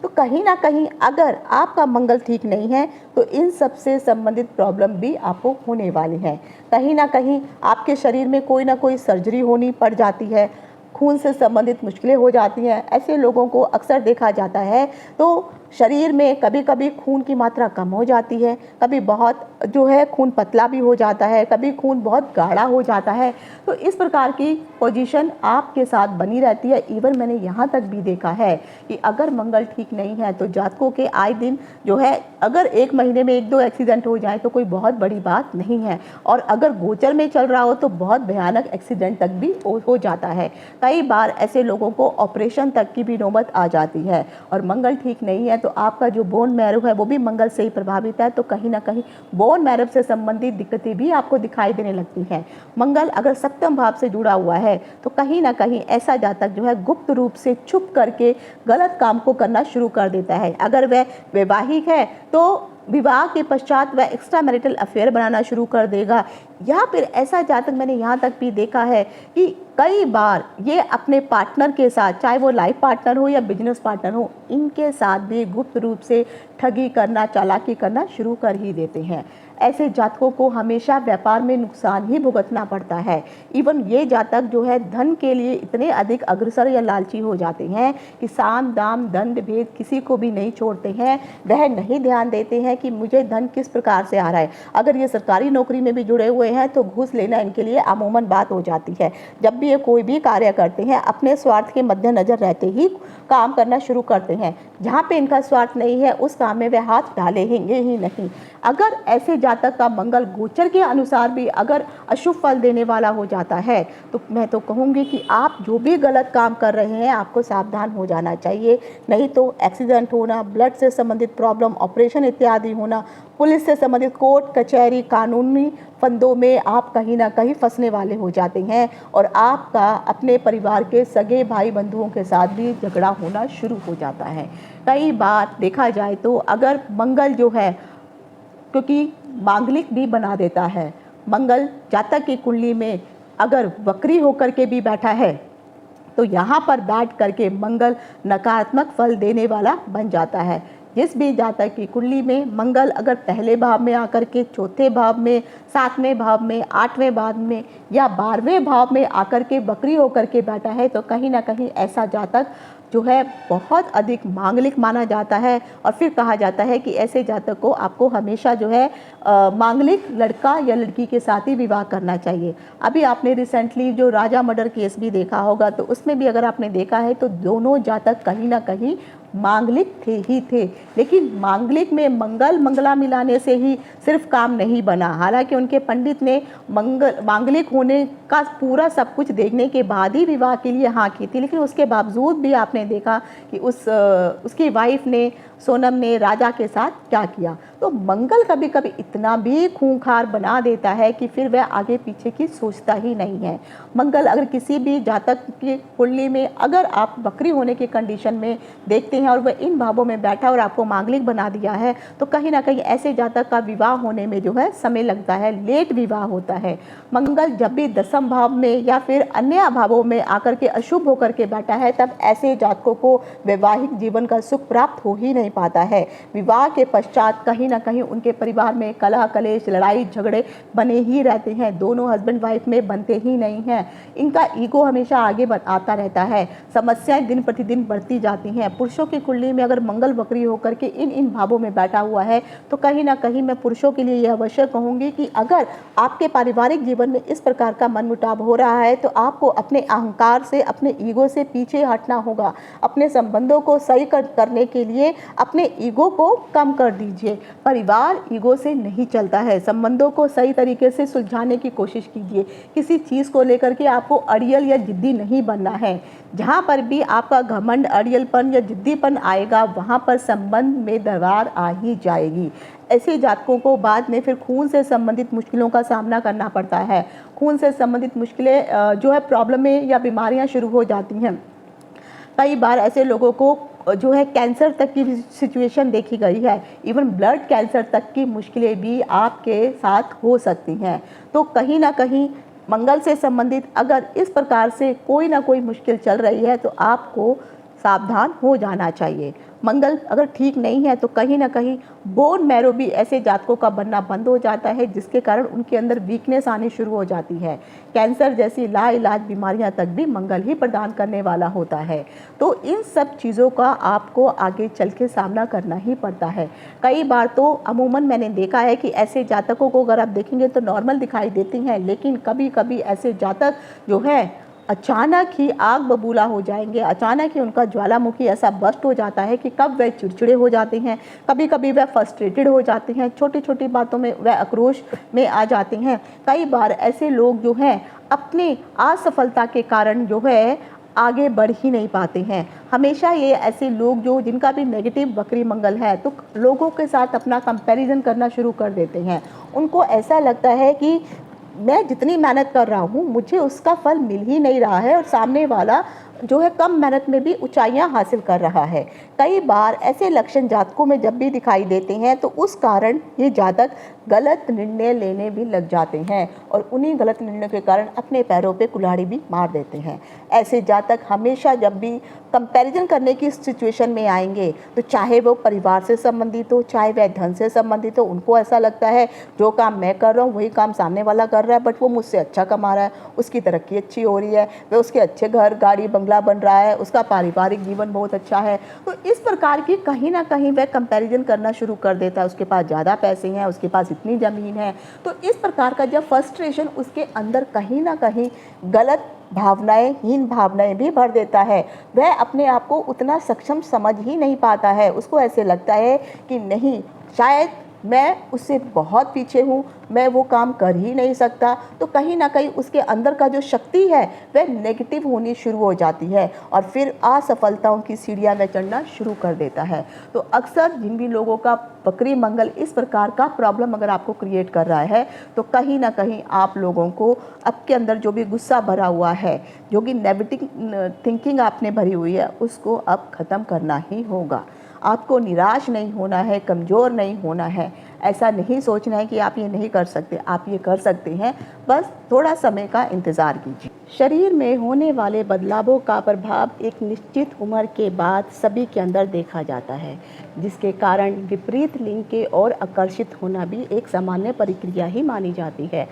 [SPEAKER 1] तो कहीं ना कहीं अगर आपका मंगल ठीक नहीं है तो इन सब से संबंधित प्रॉब्लम भी आपको होने वाली है। कहीं ना कहीं आपके शरीर में कोई ना कोई सर्जरी होनी पड़ जाती है, खून से संबंधित मुश्किलें हो जाती हैं। ऐसे लोगों को अक्सर देखा जाता है तो शरीर में कभी कभी खून की मात्रा कम हो जाती है, कभी बहुत जो है खून पतला भी हो जाता है, कभी खून बहुत गाढ़ा हो जाता है। तो इस प्रकार की पोजीशन आपके साथ बनी रहती है। इवन मैंने यहाँ तक भी देखा है कि अगर मंगल ठीक नहीं है तो जातकों के आए दिन जो है, अगर एक महीने में 1-2 एक्सीडेंट हो जाए तो कोई बहुत बड़ी बात नहीं है, और अगर गोचर में चल रहा हो तो बहुत भयानक एक्सीडेंट तक भी हो जाता है। कई बार ऐसे लोगों को ऑपरेशन तक की भी नौबत आ जाती है। और मंगल ठीक नहीं है तो आपका जो बोन मैरो है वो भी मंगल से ही प्रभावित है, तो कहीं ना कहीं बोन मैरो से संबंधित दिक्कतें भी आपको दिखाई देने लगती हैं। मंगल अगर सप्तम भाव से जुड़ा हुआ है तो कहीं ना कहीं ऐसा जातक जो है गुप्त रूप से छुप करके गलत काम को करना शुरू कर देता है। अगर वह वैवाहिक है तो विवाह के पश्चात वह एक्स्ट्रा मैरिटल अफेयर बनाना शुरू कर देगा, या फिर ऐसा जातक मैंने यहाँ तक भी देखा है कि कई बार ये अपने पार्टनर के साथ, चाहे वो लाइफ पार्टनर हो या बिजनेस पार्टनर हो, इनके साथ भी गुप्त रूप से ठगी करना, चालाकी करना शुरू कर ही देते हैं। ऐसे जातकों को हमेशा व्यापार में नुकसान ही भुगतना पड़ता है। इवन ये जातक जो है धन के लिए इतने अधिक अग्रसर या लालची हो जाते हैं कि साम दाम दंड भेद किसी को भी नहीं छोड़ते हैं। वह नहीं ध्यान देते हैं कि मुझे धन किस प्रकार से आ रहा है। अगर ये सरकारी नौकरी में भी जुड़े हुए हैं तो घूस लेना इनके लिए अमूमन बात हो जाती है। जब भी ये कोई भी कार्य करते हैं अपने स्वार्थ के मद्देनजर रहते ही काम करना शुरू करते हैं। जहाँ पे इनका स्वार्थ नहीं है उस काम में वे हाथ डालेंगे ही नहीं। अगर ऐसे जातक का मंगल गोचर के अनुसार भी अगर अशुभ फल देने वाला हो जाता है तो मैं तो कहूँगी कि आप जो भी गलत काम कर रहे हैं आपको सावधान हो जाना चाहिए, नहीं तो एक्सीडेंट होना, ब्लड से संबंधित प्रॉब्लम, ऑपरेशन इत्यादि होना, पुलिस से संबंधित कोर्ट कचहरी कानूनी फंदों में आप कहीं ना कहीं फंसने वाले हो जाते हैं और आपका अपने परिवार के सगे भाई बंधुओं के साथ भी झगड़ा होना शुरू हो जाता है। कई बार देखा जाए तो अगर मंगल जो है, क्योंकि मांगलिक भी बना देता है, मंगल जातक की कुंडली में अगर वक्री होकर के भी बैठा है तो यहाँ पर बैठ करके मंगल नकारात्मक फल देने वाला बन जाता है। जिस भी जातक की कुंडली में मंगल अगर पहले भाव में आकर के चौथे भाव में, सातवें भाव में, आठवें भाव में या 12वें भाव में आकर के वक्री होकर के बैठा है तो कहीं ना कहीं ऐसा जातक जो है बहुत अधिक मांगलिक माना जाता है। और फिर कहा जाता है कि ऐसे जातक को आपको हमेशा जो है मांगलिक लड़का या लड़की के साथ ही विवाह करना चाहिए। अभी आपने रिसेंटली जो राजा मर्डर केस भी देखा होगा तो उसमें भी अगर आपने देखा है तो दोनों जातक कहीं ना कहीं मांगलिक थे ही थे, लेकिन मांगलिक में मंगल मंगला मिलाने से ही सिर्फ काम नहीं बना। हालांकि उनके पंडित ने मांगलिक होने का पूरा सब कुछ देखने के बाद ही विवाह के लिए हाँ की थी, लेकिन उसके बावजूद भी आपने देखा कि उसकी वाइफ ने, सोनम ने राजा के साथ क्या किया। तो मंगल कभी कभी इतना भी खूंखार बना देता है कि फिर वह आगे पीछे की सोचता ही नहीं है। मंगल अगर किसी भी जातक की कुंडली में अगर आप वक्री होने की कंडीशन में देखते हैं और वह इन भावों में बैठा और आपको मांगलिक बना दिया है तो कहीं ना कहीं ऐसे जातक का विवाह होने में जो है समय लगता है, लेट विवाह होता है। मंगल जब भी दसम भाव में या फिर अन्य भावों में आकर के अशुभ होकर के बैठा है तब ऐसे जातकों को वैवाहिक जीवन का सुख प्राप्त हो ही नहीं पाता है। विवाह के पश्चात कहीं ना कहीं उनके परिवार में कलह कलेश, लड़ाई झगड़े बने ही रहते हैं, दोनों हस्बैंड वाइफ में बनते ही नहीं हैं। इनका ईगो हमेशा आगे आता रहता है, समस्याएं दिन प्रतिदिन बढ़ती जाती हैं। पुरुषों की कुंडली में अगर मंगल वक्री होकर के इन भावों में बैठा हुआ है तो कहीं ना कहीं मैं पुरुषों के लिए यह अवश्य कहूँगी कि अगर आपके पारिवारिक जीवन में इस प्रकार का मनमुटाव हो रहा है तो आपको अपने अहंकार से, अपने ईगो से पीछे हटना होगा। अपने संबंधों को सही करने के लिए अपने ईगो को कम कर दीजिए। परिवार ईगो से नहीं चलता है, संबंधों को सही तरीके से सुलझाने की कोशिश कीजिए। किसी चीज़ को लेकर के आपको अड़ियल या जिद्दी नहीं बनना है। जहाँ पर भी आपका घमंड, अड़ियलपन या जिद्दीपन आएगा वहाँ पर संबंध में दरार आ ही जाएगी। ऐसे जातकों को बाद में फिर खून से संबंधित मुश्किलों का सामना करना पड़ता है। खून से संबंधित मुश्किलें जो है प्रॉब्लमें या बीमारियाँ शुरू हो जाती हैं। कई बार ऐसे लोगों को जो है कैंसर तक की सिचुएशन देखी गई है, इवन ब्लड कैंसर तक की मुश्किलें भी आपके साथ हो सकती हैं। तो कहीं ना कहीं मंगल से संबंधित अगर इस प्रकार से कोई ना कोई मुश्किल चल रही है तो आपको सावधान हो जाना चाहिए। मंगल अगर ठीक नहीं है तो कहीं ना कहीं बोन मैरो भी ऐसे जातकों का बनना बंद हो जाता है, जिसके कारण उनके अंदर वीकनेस आनी शुरू हो जाती है। कैंसर जैसी लाइलाज बीमारियां तक भी मंगल ही प्रदान करने वाला होता है। तो इन सब चीज़ों का आपको आगे चल के सामना करना ही पड़ता है। कई बार तो अमूमन मैंने देखा है कि ऐसे जातकों को अगर आप देखेंगे तो नॉर्मल दिखाई देती हैं, लेकिन कभी कभी ऐसे जातक जो है अचानक ही आग बबूला हो जाएंगे। अचानक ही उनका ज्वालामुखी ऐसा बस्ट हो जाता है कि कब वह चिड़चिड़े हो जाते हैं, कभी कभी वह फ्रस्ट्रेटेड हो जाते हैं, छोटी छोटी बातों में वह आक्रोश में आ जाते हैं। कई बार ऐसे लोग जो हैं अपनी असफलता के कारण जो है आगे बढ़ ही नहीं पाते हैं। हमेशा ये ऐसे लोग जो जिनका भी नेगेटिव वक्री मंगल है तो लोगों के साथ अपना कंपैरिजन करना शुरू कर देते हैं। उनको ऐसा लगता है कि मैं जितनी मेहनत कर रहा हूँ मुझे उसका फल मिल ही नहीं रहा है और सामने वाला जो है कम मेहनत में भी ऊंचाइयां हासिल कर रहा है। कई बार ऐसे लक्षण जातकों में जब भी दिखाई देते हैं तो उस कारण ये जातक गलत निर्णय लेने भी लग जाते हैं और उन्हीं गलत निर्णयों के कारण अपने पैरों पे कुल्हाड़ी भी मार देते हैं। ऐसे जातक हमेशा जब भी कंपैरिजन करने की सिचुएशन में आएंगे तो चाहे वो परिवार से संबंधित हो, चाहे वह धन से संबंधित हो, उनको ऐसा लगता है जो काम मैं कर रहा हूँ वही काम सामने वाला कर रहा है, बट वो मुझसे अच्छा कमा रहा है, उसकी तरक्की अच्छी हो रही है, वह उसके अच्छे घर गाड़ी बंगला बन रहा है, उसका पारिवारिक जीवन बहुत अच्छा है। तो इस प्रकार की कहीं ना कहीं वह कंपैरिजन करना शुरू कर देता है। उसके पास ज़्यादा पैसे हैं, उसके पास इतनी ज़मीन है, तो इस प्रकार का जब फ्रस्ट्रेशन उसके अंदर कहीं ना कहीं गलत हीन भावनाएं भी भर देता है। वह अपने आप को उतना सक्षम समझ ही नहीं पाता है। उसको ऐसे लगता है कि नहीं, शायद मैं उससे बहुत पीछे हूँ, मैं वो काम कर ही नहीं सकता। तो कहीं ना कहीं उसके अंदर का जो शक्ति है वह नेगेटिव होनी शुरू हो जाती है और फिर असफलताओं की सीढ़ियाँ वह चढ़ना शुरू कर देता है। तो अक्सर जिन भी लोगों का वक्री मंगल इस प्रकार का प्रॉब्लम अगर आपको क्रिएट कर रहा है, तो कहीं ना कहीं आप लोगों को आपके अंदर जो भी गुस्सा भरा हुआ है, जो कि नेगेटिव थिंकिंग आपने भरी हुई है, उसको अब ख़त्म करना ही होगा। आपको निराश नहीं होना है, कमज़ोर नहीं होना है। ऐसा नहीं सोचना है कि आप ये नहीं कर सकते, आप ये कर सकते हैं, बस थोड़ा समय का इंतज़ार कीजिए। शरीर में होने वाले बदलावों का प्रभाव एक निश्चित उम्र के बाद सभी के अंदर देखा जाता है, जिसके कारण विपरीत लिंग के ओर आकर्षित होना भी एक सामान्य प्रक्रिया ही मानी जाती है।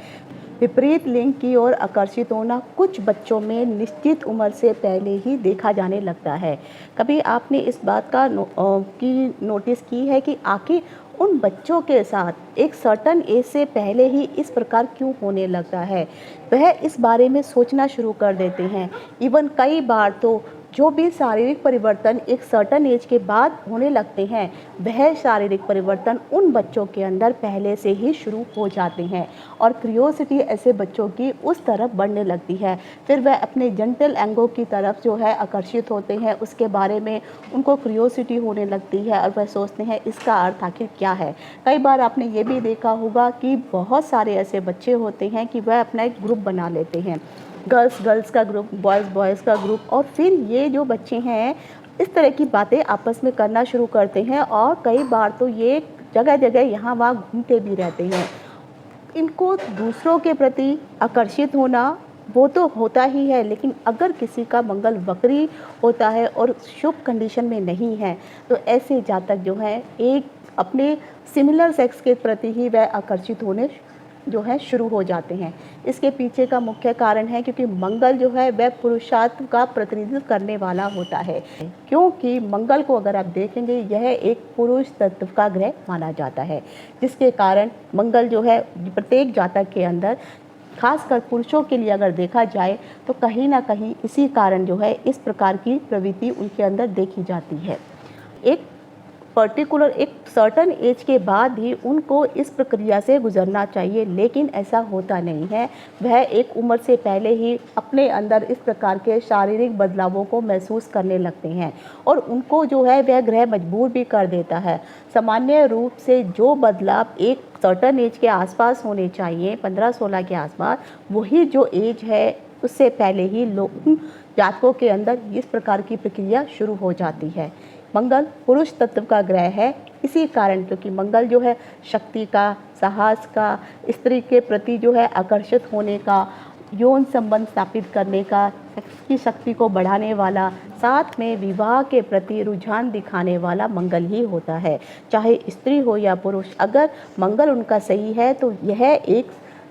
[SPEAKER 1] विपरीत लिंग की ओर आकर्षित होना कुछ बच्चों में निश्चित उम्र से पहले ही देखा जाने लगता है। कभी आपने इस बात का नोटिस की है कि आखिर उन बच्चों के साथ एक सर्टन एज से पहले ही इस प्रकार क्यों होने लगता है? वह इस बारे में सोचना शुरू कर देते हैं। इवन कई बार तो जो भी शारीरिक परिवर्तन एक सर्टन एज के बाद होने लगते हैं, वह शारीरिक परिवर्तन उन बच्चों के अंदर पहले से ही शुरू हो जाते हैं और क्यूरियोसिटी ऐसे बच्चों की उस तरफ बढ़ने लगती है। फिर वह अपने जेनिटल अंगों की तरफ जो है आकर्षित होते हैं, उसके बारे में उनको क्यूरियोसिटी होने लगती है और वह सोचते हैं इसका अर्थ आखिर क्या है। कई बार आपने ये भी देखा होगा कि बहुत सारे ऐसे बच्चे होते हैं कि वह अपना एक ग्रुप बना लेते हैं, गर्ल्स का ग्रुप, बॉयज़ का ग्रुप, और फिर ये जो बच्चे हैं इस तरह की बातें आपस में करना शुरू करते हैं और कई बार तो ये जगह जगह यहाँ वहाँ घूमते भी रहते हैं। इनको दूसरों के प्रति आकर्षित होना वो तो होता ही है, लेकिन अगर किसी का मंगल वक्री होता है और शुभ कंडीशन में नहीं है, तो ऐसे जातक जो है एक अपने सिमिलर सेक्स के प्रति ही वह आकर्षित होने जो है शुरू हो जाते हैं। इसके पीछे का मुख्य कारण है क्योंकि मंगल जो है वह पुरुषार्थ का प्रतिनिधित्व करने वाला होता है। क्योंकि मंगल को अगर आप देखेंगे, यह एक पुरुष तत्व का ग्रह माना जाता है, जिसके कारण मंगल जो है प्रत्येक जातक के अंदर, खासकर पुरुषों के लिए अगर देखा जाए, तो कहीं ना कहीं इसी कारण जो है इस प्रकार की प्रवृत्ति उनके अंदर देखी जाती है। एक पर्टिकुलर एक सर्टन एज के बाद ही उनको इस प्रक्रिया से गुजरना चाहिए, लेकिन ऐसा होता नहीं है। वह एक उम्र से पहले ही अपने अंदर इस प्रकार के शारीरिक बदलावों को महसूस करने लगते हैं और उनको जो है वह ग्रह मजबूर भी कर देता है। सामान्य रूप से जो बदलाव एक सर्टन एज के आसपास होने चाहिए, 15-16 के आसपास, वही जो एज है उससे पहले ही लोग जातकों के अंदर इस प्रकार की प्रक्रिया शुरू हो जाती है। मंगल पुरुष तत्व का ग्रह है, इसी कारण क्योंकि मंगल जो है शक्ति का, साहस का, स्त्री के प्रति जो है आकर्षित होने का, यौन संबंध स्थापित करने का, सेक्स की शक्ति को बढ़ाने वाला, साथ में विवाह के प्रति रुझान दिखाने वाला मंगल ही होता है। चाहे स्त्री हो या पुरुष, अगर मंगल उनका सही है तो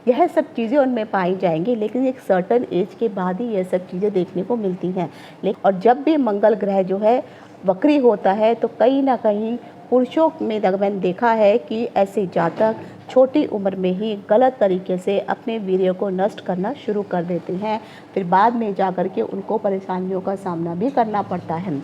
[SPEAKER 1] यह सब चीज़ें उनमें पाई जाएंगी, लेकिन एक सर्टन एज के बाद ही यह सब चीज़ें देखने को मिलती हैं। लेकिन और जब भी मंगल ग्रह जो है वक्री होता है, तो कहीं ना कहीं पुरुषों में मैंने देखा है कि ऐसे जातक छोटी उम्र में ही गलत तरीके से अपने वीर्य को नष्ट करना शुरू कर देते हैं। फिर बाद में जाकर के उनको परेशानियों का सामना भी करना पड़ता है।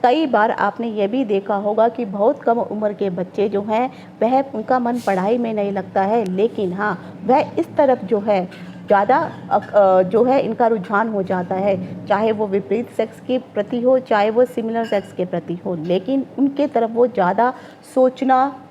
[SPEAKER 1] कई बार आपने ये भी देखा होगा कि बहुत कम उम्र के बच्चे जो हैं वह उनका मन पढ़ाई में नहीं लगता है, लेकिन हाँ वह इस तरफ जो है ज़्यादा जो है इनका रुझान हो जाता है, चाहे वो विपरीत सेक्स के प्रति हो, चाहे वो सिमिलर सेक्स के प्रति हो, लेकिन उनके तरफ वो ज़्यादा सोचना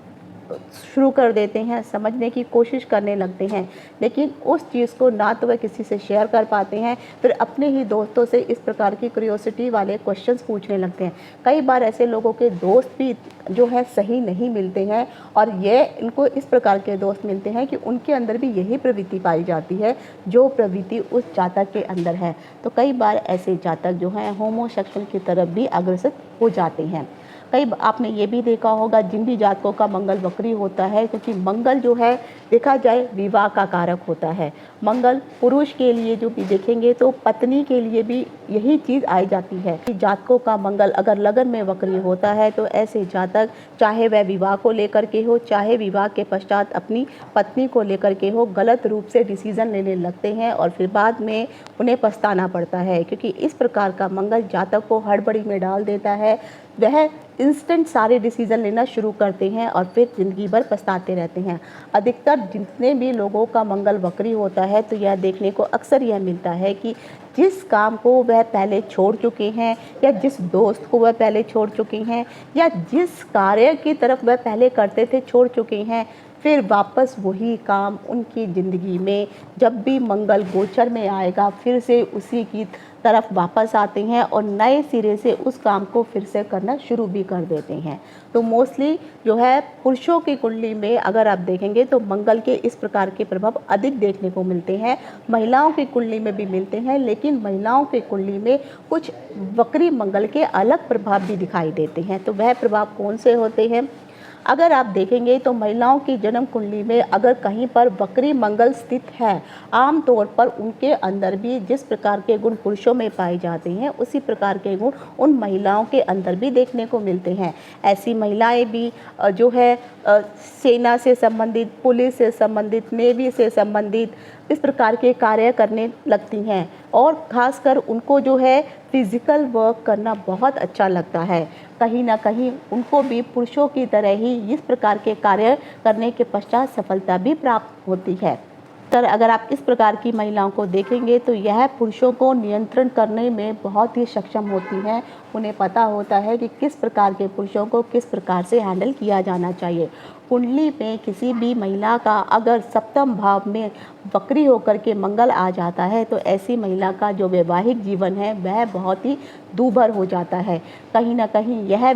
[SPEAKER 1] शुरू कर देते हैं, समझने की कोशिश करने लगते हैं, लेकिन उस चीज़ को ना तो वह किसी से शेयर कर पाते हैं, फिर अपने ही दोस्तों से इस प्रकार की क्यूरियोसिटी वाले क्वेश्चंस पूछने लगते हैं। कई बार ऐसे लोगों के दोस्त भी जो है सही नहीं मिलते हैं और ये इनको इस प्रकार के दोस्त मिलते हैं कि उनके अंदर भी यही प्रवृत्ति पाई जाती है जो प्रवृत्ति उस जातक के अंदर है। तो कई बार ऐसे जातक जो हैं होमोसेक्सुअल की तरफ भी अग्रसर हो जाते हैं। कई आपने ये भी देखा होगा जिन भी जातकों का मंगल वक्री होता है, क्योंकि मंगल जो है देखा जाए विवाह का कारक होता है। मंगल पुरुष के लिए जो भी देखेंगे तो पत्नी के लिए भी यही चीज़ आई जाती है कि जातकों का मंगल अगर लगन में वक्री होता है तो ऐसे जातक चाहे वह विवाह को लेकर के हो, चाहे विवाह के पश्चात अपनी पत्नी को लेकर के हो, गलत रूप से डिसीज़न लेने लगते हैं और फिर बाद में उन्हें पछताना पड़ता है, क्योंकि इस प्रकार का मंगल जातक को हड़बड़ी में डाल देता है। वह इंस्टेंट सारे डिसीज़न लेना शुरू करते हैं और फिर ज़िंदगी भर पछताते रहते हैं। अधिकतर जितने भी लोगों का मंगल वक्री होता है तो यह देखने को अक्सर यह मिलता है कि जिस काम को वह पहले छोड़ चुके हैं या जिस दोस्त को वह पहले छोड़ चुके हैं या जिस कार्य की तरफ वह पहले करते थे छोड़ चुके हैं, फिर वापस वही काम उनकी ज़िंदगी में जब भी मंगल गोचर में आएगा फिर से उसी की तरफ वापस आते हैं और नए सिरे से उस काम को फिर से करना शुरू भी कर देते हैं। तो मोस्टली जो है पुरुषों की कुंडली में अगर आप देखेंगे तो मंगल के इस प्रकार के प्रभाव अधिक देखने को मिलते हैं। महिलाओं की कुंडली में भी मिलते हैं, लेकिन महिलाओं की कुंडली में कुछ वक्री मंगल के अलग प्रभाव भी दिखाई देते हैं। तो वह प्रभाव कौन से होते हैं? अगर आप देखेंगे तो महिलाओं की जन्म कुंडली में अगर कहीं पर वक्री मंगल स्थित है, आम तौर पर उनके अंदर भी जिस प्रकार के गुण पुरुषों में पाए जाते हैं उसी प्रकार के गुण उन महिलाओं के अंदर भी देखने को मिलते हैं। ऐसी महिलाएं भी जो है सेना से संबंधित, पुलिस से संबंधित, नेवी से संबंधित इस प्रकार के कार्य करने लगती हैं और ख़ासकर उनको जो है फिज़िकल वर्क करना बहुत अच्छा लगता है। कहीं ना कहीं उनको भी पुरुषों की तरह ही इस प्रकार के कार्य करने के पश्चात सफलता भी प्राप्त होती है। सर, अगर आप इस प्रकार की महिलाओं को देखेंगे तो यह पुरुषों को नियंत्रण करने में बहुत ही सक्षम होती हैं। उन्हें पता होता है कि किस प्रकार के पुरुषों को किस प्रकार से हैंडल किया जाना चाहिए। कुंडली में किसी भी महिला का अगर सप्तम भाव में वक्री होकर के मंगल आ जाता है तो ऐसी महिला का जो वैवाहिक जीवन है वह बहुत ही दूभर हो जाता है। कहीं ना कहीं यह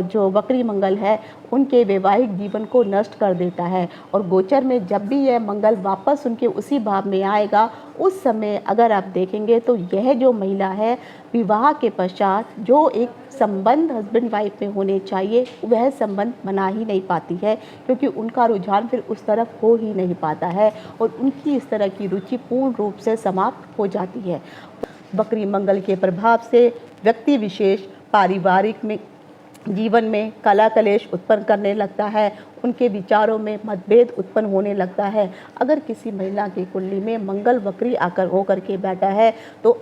[SPEAKER 1] जो वक्री मंगल है उनके वैवाहिक जीवन को नष्ट कर देता है और गोचर में जब भी यह मंगल वापस उनके उसी भाव में आएगा उस समय अगर आप देखेंगे तो यह जो महिला है विवाह के पश्चात जो एक संबंध हस्बैंड वाइफ में होने चाहिए वह संबंध बना ही नहीं पाती है, क्योंकि उनका रुझान फिर उस तरफ हो ही नहीं पाता है और उनकी इस तरह की रुचि पूर्ण रूप से समाप्त हो जाती है। वक्री मंगल के प्रभाव से व्यक्ति विशेष पारिवारिक में जीवन में कला कलेश उत्पन्न करने लगता है, उनके विचारों में मतभेद उत्पन्न होने लगता है। अगर किसी महिला की कुंडली में मंगल वक्री आकर होकर के बैठा है तो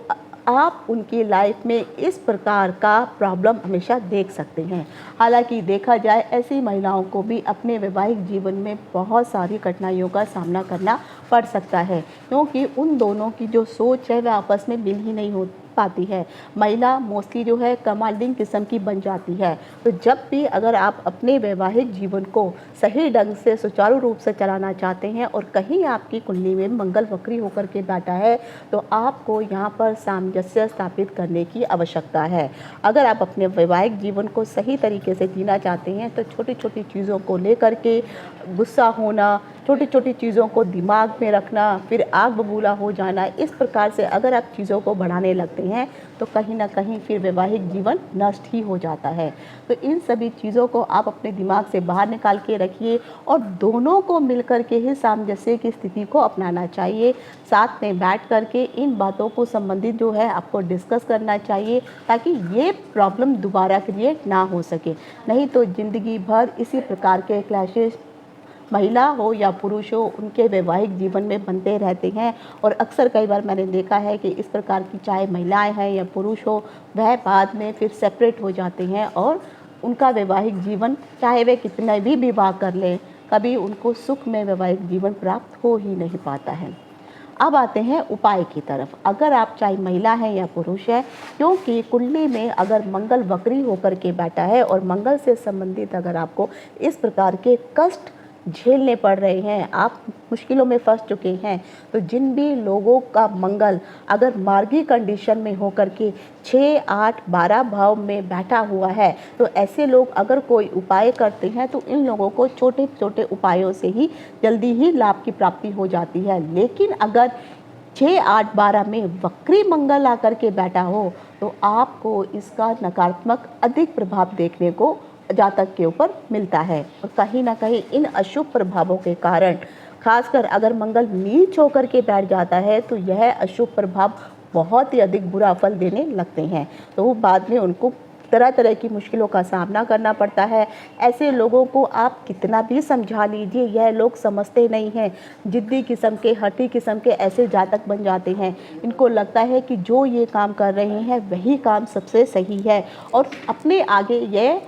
[SPEAKER 1] आप उनकी लाइफ में इस प्रकार का प्रॉब्लम हमेशा देख सकते हैं। हालांकि देखा जाए ऐसी महिलाओं को भी अपने वैवाहिक जीवन में बहुत सारी कठिनाइयों का सामना करना पड़ सकता है, क्योंकि उन दोनों की जो सोच है वह आपस में मिल ही नहीं हो पाती है। महिला मोस्टली जो है कमांडिंग किस्म की बन जाती है। तो जब भी अगर आप अपने वैवाहिक जीवन को सही ढंग से सुचारू रूप से चलाना चाहते हैं और कहीं आपकी कुंडली में मंगल वक्री होकर के बैठा है तो आपको यहाँ पर सामंजस्य स्थापित करने की आवश्यकता है। अगर आप अपने वैवाहिक जीवन को सही तरीके से जीना चाहते हैं तो छोटी छोटी चीज़ों को लेकर के गुस्सा होना, छोटी छोटी चीज़ों को दिमाग में रखना, फिर आग बबूला हो जाना, इस प्रकार से अगर आप चीज़ों को बढ़ाने लगते हैं तो कहीं ना कहीं फिर वैवाहिक जीवन नष्ट ही हो जाता है। तो इन सभी चीज़ों को आप अपने दिमाग से बाहर निकाल के रखिए और दोनों को मिलकर के ही सामंजस्य की स्थिति को अपनाना चाहिए। साथ में बैठ करके इन बातों को संबंधित जो है आपको डिस्कस करना चाहिए ताकि ये प्रॉब्लम दोबारा क्रिएट ना हो सके। नहीं तो ज़िंदगी भर इसी प्रकार के क्लैशेस महिला हो या पुरुष हो उनके वैवाहिक जीवन में बनते रहते हैं और अक्सर कई बार मैंने देखा है कि इस प्रकार की चाहे महिलाएं हैं या पुरुष हो वह बाद में फिर सेपरेट हो जाते हैं और उनका वैवाहिक जीवन चाहे वे कितना भी विवाह कर लें कभी उनको सुख में वैवाहिक जीवन प्राप्त हो ही नहीं पाता है। अब आते हैं उपाय की तरफ। अगर आप चाहे महिला है या पुरुष है, क्योंकि कुंडली में अगर मंगल वक्री होकर के बैठा है और मंगल से संबंधित अगर आपको इस प्रकार के कष्ट झेलने पड़ रहे हैं, आप मुश्किलों में फंस चुके हैं, तो जिन भी लोगों का मंगल अगर मार्गी कंडीशन में होकर के 6, 8, 12 भाव में बैठा हुआ है तो ऐसे लोग अगर कोई उपाय करते हैं तो इन लोगों को छोटे छोटे उपायों से ही जल्दी ही लाभ की प्राप्ति हो जाती है। लेकिन अगर 6, 8, 12 में वक्री मंगल आकर के बैठा हो तो आपको इसका नकारात्मक अधिक प्रभाव देखने को जातक के ऊपर मिलता है। और कहीं ना कहीं इन अशुभ प्रभावों के कारण, खासकर अगर मंगल नीच होकर के बैठ जाता है, तो यह अशुभ प्रभाव बहुत ही अधिक बुरा फल देने लगते हैं। तो वो बाद में उनको तरह तरह की मुश्किलों का सामना करना पड़ता है। ऐसे लोगों को आप कितना भी समझा लीजिए, यह लोग समझते नहीं हैं। जिद्दी किस्म के, हठी किस्म के ऐसे जातक बन जाते हैं। इनको लगता है कि जो ये काम कर रहे हैं वही काम सबसे सही है, और अपने आगे ये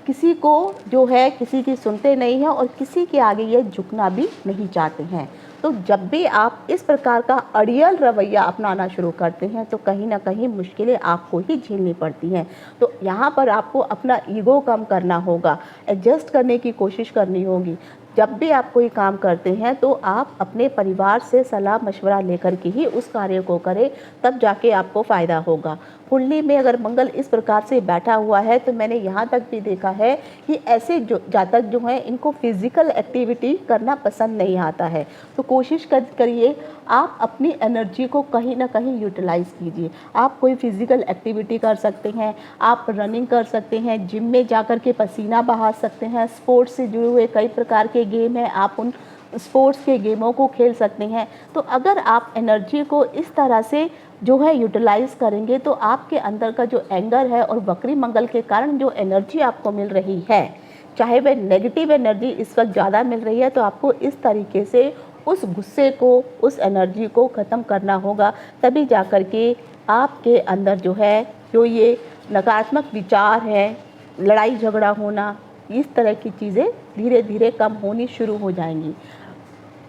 [SPEAKER 1] किसी को जो है किसी की सुनते नहीं हैं, और किसी के आगे ये झुकना भी नहीं चाहते हैं। तो जब भी आप इस प्रकार का अड़ियल रवैया अपनाना शुरू करते हैं, तो कहीं ना कहीं मुश्किलें आपको ही झेलनी पड़ती हैं। तो यहाँ पर आपको अपना ईगो कम करना होगा, एडजस्ट करने की कोशिश करनी होगी। जब भी आप कोई काम करते हैं तो आप अपने परिवार से सलाह मशवरा लेकर के ही उस कार्य को करें, तब जाके आपको फ़ायदा होगा। कुंडली में अगर मंगल इस प्रकार से बैठा हुआ है, तो मैंने यहाँ तक भी देखा है कि ऐसे जो जातक जो हैं, इनको फिज़िकल एक्टिविटी करना पसंद नहीं आता है। तो कोशिश करिए आप अपनी एनर्जी को कहीं ना कहीं यूटिलाइज़ कीजिए। आप कोई फिज़िकल एक्टिविटी कर सकते हैं, आप रनिंग कर सकते हैं, जिम में जाकर के पसीना बहा सकते हैं, स्पोर्ट्स से जुड़े हुए कई प्रकार के गेम हैं, आप उन स्पोर्ट्स के गेमों को खेल सकते हैं। तो अगर आप एनर्जी को इस तरह से जो है यूटिलाइज़ करेंगे, तो आपके अंदर का जो एंगर है और वक्री मंगल के कारण जो एनर्जी आपको मिल रही है, चाहे वह नेगेटिव एनर्जी इस वक्त ज़्यादा मिल रही है, तो आपको इस तरीके से उस गुस्से को, उस एनर्जी को ख़त्म करना होगा। तभी जाकर के आपके अंदर जो है, जो ये नकारात्मक विचार है, लड़ाई झगड़ा होना, इस तरह की चीज़ें धीरे धीरे कम होनी शुरू हो जाएंगी।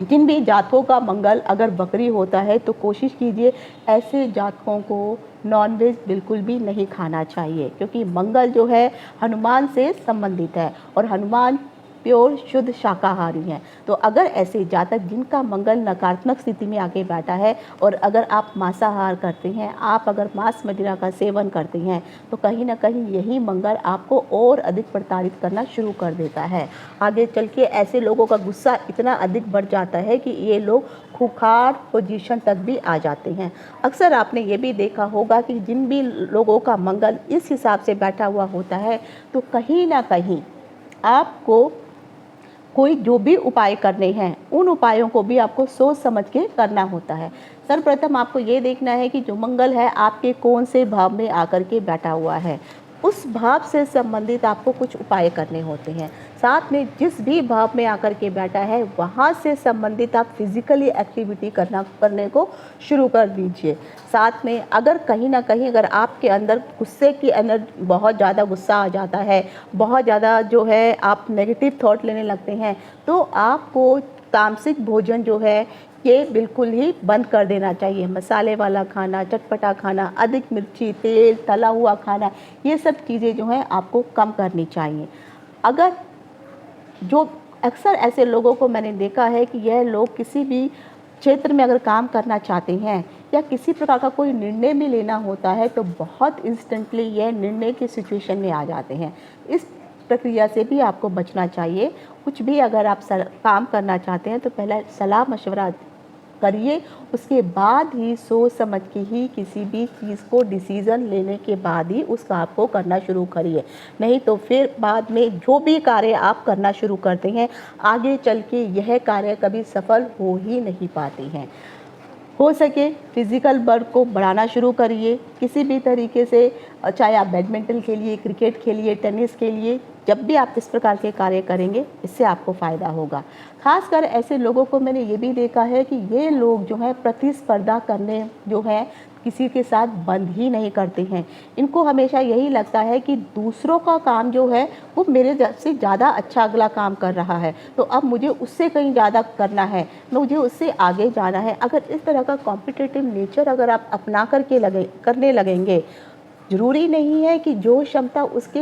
[SPEAKER 1] जिन भी जातकों का मंगल अगर बकरी होता है, तो कोशिश कीजिए ऐसे जातकों को नॉनवेज बिल्कुल भी नहीं खाना चाहिए, क्योंकि मंगल जो है हनुमान से संबंधित है, और हनुमान प्योर शुद्ध शाकाहारी हैं। तो अगर ऐसे जातक जिनका मंगल नकारात्मक स्थिति में आके बैठा है, और अगर आप मांसाहार करते हैं, आप अगर मांस मदिरा का सेवन करते हैं, तो कहीं ना कहीं यही मंगल आपको और अधिक प्रताड़ित करना शुरू कर देता है। आगे चल के ऐसे लोगों का गुस्सा इतना अधिक बढ़ जाता है कि ये लोग खुखार पोजीशन तक भी आ जाते हैं। अक्सर आपने ये भी देखा होगा कि जिन भी लोगों का मंगल इस हिसाब से बैठा हुआ होता है, तो कहीं ना कहीं आपको कोई जो भी उपाय करने हैं, उन उपायों को भी आपको सोच समझ के करना होता है। सर्वप्रथम आपको ये देखना है कि जो मंगल है आपके कौन से भाव में आकर के बैठा हुआ है, उस भाव से संबंधित आपको कुछ उपाय करने होते हैं। साथ में जिस भी भाव में आकर के बैठा है, वहाँ से संबंधित आप फिजिकली एक्टिविटी करने को शुरू कर दीजिए। साथ में अगर कहीं ना कहीं अगर आपके अंदर गुस्से की एनर्जी, बहुत ज़्यादा गुस्सा आ जाता है, बहुत ज़्यादा जो है आप नेगेटिव थॉट लेने लगते हैं, तो आपको तामसिक भोजन जो है ये बिल्कुल ही बंद कर देना चाहिए। मसाले वाला खाना, चटपटा खाना, अधिक मिर्ची, तेल, तला हुआ खाना, ये सब चीज़ें जो हैं आपको कम करनी चाहिए। अगर जो अक्सर ऐसे लोगों को मैंने देखा है कि यह लोग किसी भी क्षेत्र में अगर काम करना चाहते हैं, या किसी प्रकार का कोई निर्णय भी लेना होता है, तो बहुत इंस्टेंटली यह निर्णय की सिचुएशन में आ जाते हैं। इस प्रक्रिया से भी आपको बचना चाहिए। कुछ भी अगर आप काम करना चाहते हैं, तो पहले सलाह मशवरा करिए, उसके बाद ही सोच समझ के ही किसी भी चीज़ को डिसीज़न लेने के बाद ही उस काम को करना शुरू करिए। नहीं तो फिर बाद में जो भी कार्य आप करना शुरू करते हैं, आगे चल के यह कार्य कभी सफल हो ही नहीं पाते हैं। हो सके फिज़िकल वर्क को बढ़ाना शुरू करिए, किसी भी तरीके से, चाहे आप बैडमिंटन खेलिए, क्रिकेट खेलिए, टेनिस खेलिए। जब भी आप इस प्रकार के कार्य करेंगे, इससे आपको फ़ायदा होगा। खासकर ऐसे लोगों को मैंने ये भी देखा है कि ये लोग जो है प्रतिस्पर्धा करने जो है किसी के साथ बंद ही नहीं करते हैं। इनको हमेशा यही लगता है कि दूसरों का काम जो है वो मेरे से ज़्यादा अच्छा अगला काम कर रहा है, तो अब मुझे उससे कहीं ज़्यादा करना है, मुझे उससे आगे जाना है। अगर इस तरह का कॉम्पिटिटिव नेचर अगर आप अपना करने लगेंगे, ज़रूरी नहीं है कि जो क्षमता उसके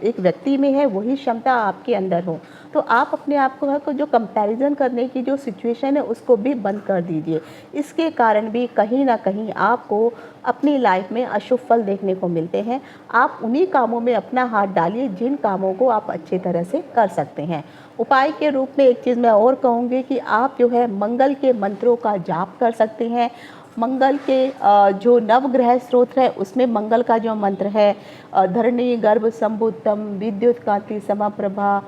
[SPEAKER 1] एक व्यक्ति में है वही क्षमता आपके अंदर हो। तो आप अपने आप को जो कंपैरिजन करने की जो सिचुएशन है उसको भी बंद कर दीजिए। इसके कारण भी कहीं ना कहीं आपको अपनी लाइफ में अशुभ फल देखने को मिलते हैं। आप उन्हीं कामों में अपना हाथ डालिए जिन कामों को आप अच्छी तरह से कर सकते हैं। उपाय के रूप में एक चीज़ मैं और कहूँगी कि आप जो है मंगल के मंत्रों का जाप कर सकते हैं। मंगल के जो नवग्रह स्रोत है उसमें मंगल का जो मंत्र है धरणी गर्भ संभुतम विद्युत कांति समप्रभा,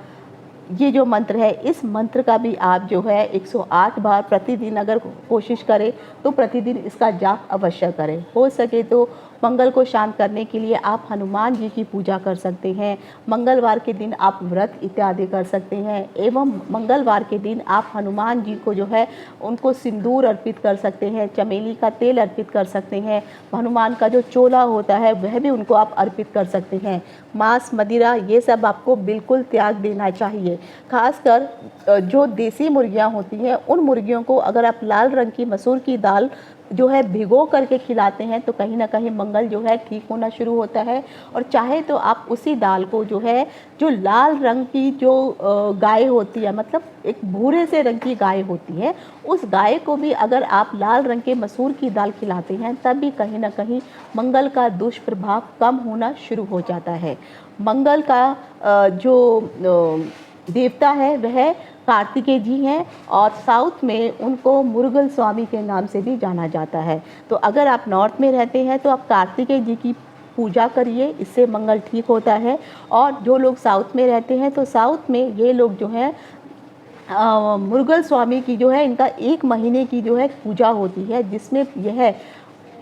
[SPEAKER 1] ये जो मंत्र है इस मंत्र का भी आप जो है 108 बार प्रतिदिन अगर कोशिश करें तो प्रतिदिन इसका जाप अवश्य करें। हो सके तो मंगल को शांत करने के लिए आप हनुमान जी की पूजा कर सकते हैं। मंगलवार के दिन आप व्रत इत्यादि कर सकते हैं एवं मंगलवार के दिन आप हनुमान जी को जो है उनको सिंदूर अर्पित कर सकते हैं, चमेली का तेल अर्पित कर सकते हैं, हनुमान का जो चोला होता है वह भी उनको आप अर्पित कर सकते हैं। मांस मदिरा ये सब आपको बिल्कुल त्याग देना चाहिए। खासकर जो देसी मुर्गियां होती हैं उन मुर्गियों को अगर आप लाल रंग की मसूर की दाल जो है भिगो करके खिलाते हैं तो कहीं ना कहीं मंगल जो है ठीक होना शुरू होता है। और चाहे तो आप उसी दाल को जो है जो लाल रंग की जो गाय होती है, मतलब एक भूरे से रंग की गाय होती है, उस गाय को भी अगर आप लाल रंग के मसूर की दाल खिलाते हैं तब भी कहीं ना कहीं मंगल का दुष्प्रभाव कम होना शुरू हो जाता है। मंगल का जो देवता है वह कार्तिकेय जी हैं और साउथ में उनको मुरुगल स्वामी के नाम से भी जाना जाता है। तो अगर आप नॉर्थ में रहते हैं तो आप कार्तिकेय जी की पूजा करिए, इससे मंगल ठीक होता है। और जो लोग साउथ में रहते हैं तो साउथ में ये लोग जो हैं मुरुगल स्वामी की जो है इनका 1 महीने की जो है पूजा होती है, जिसमें यह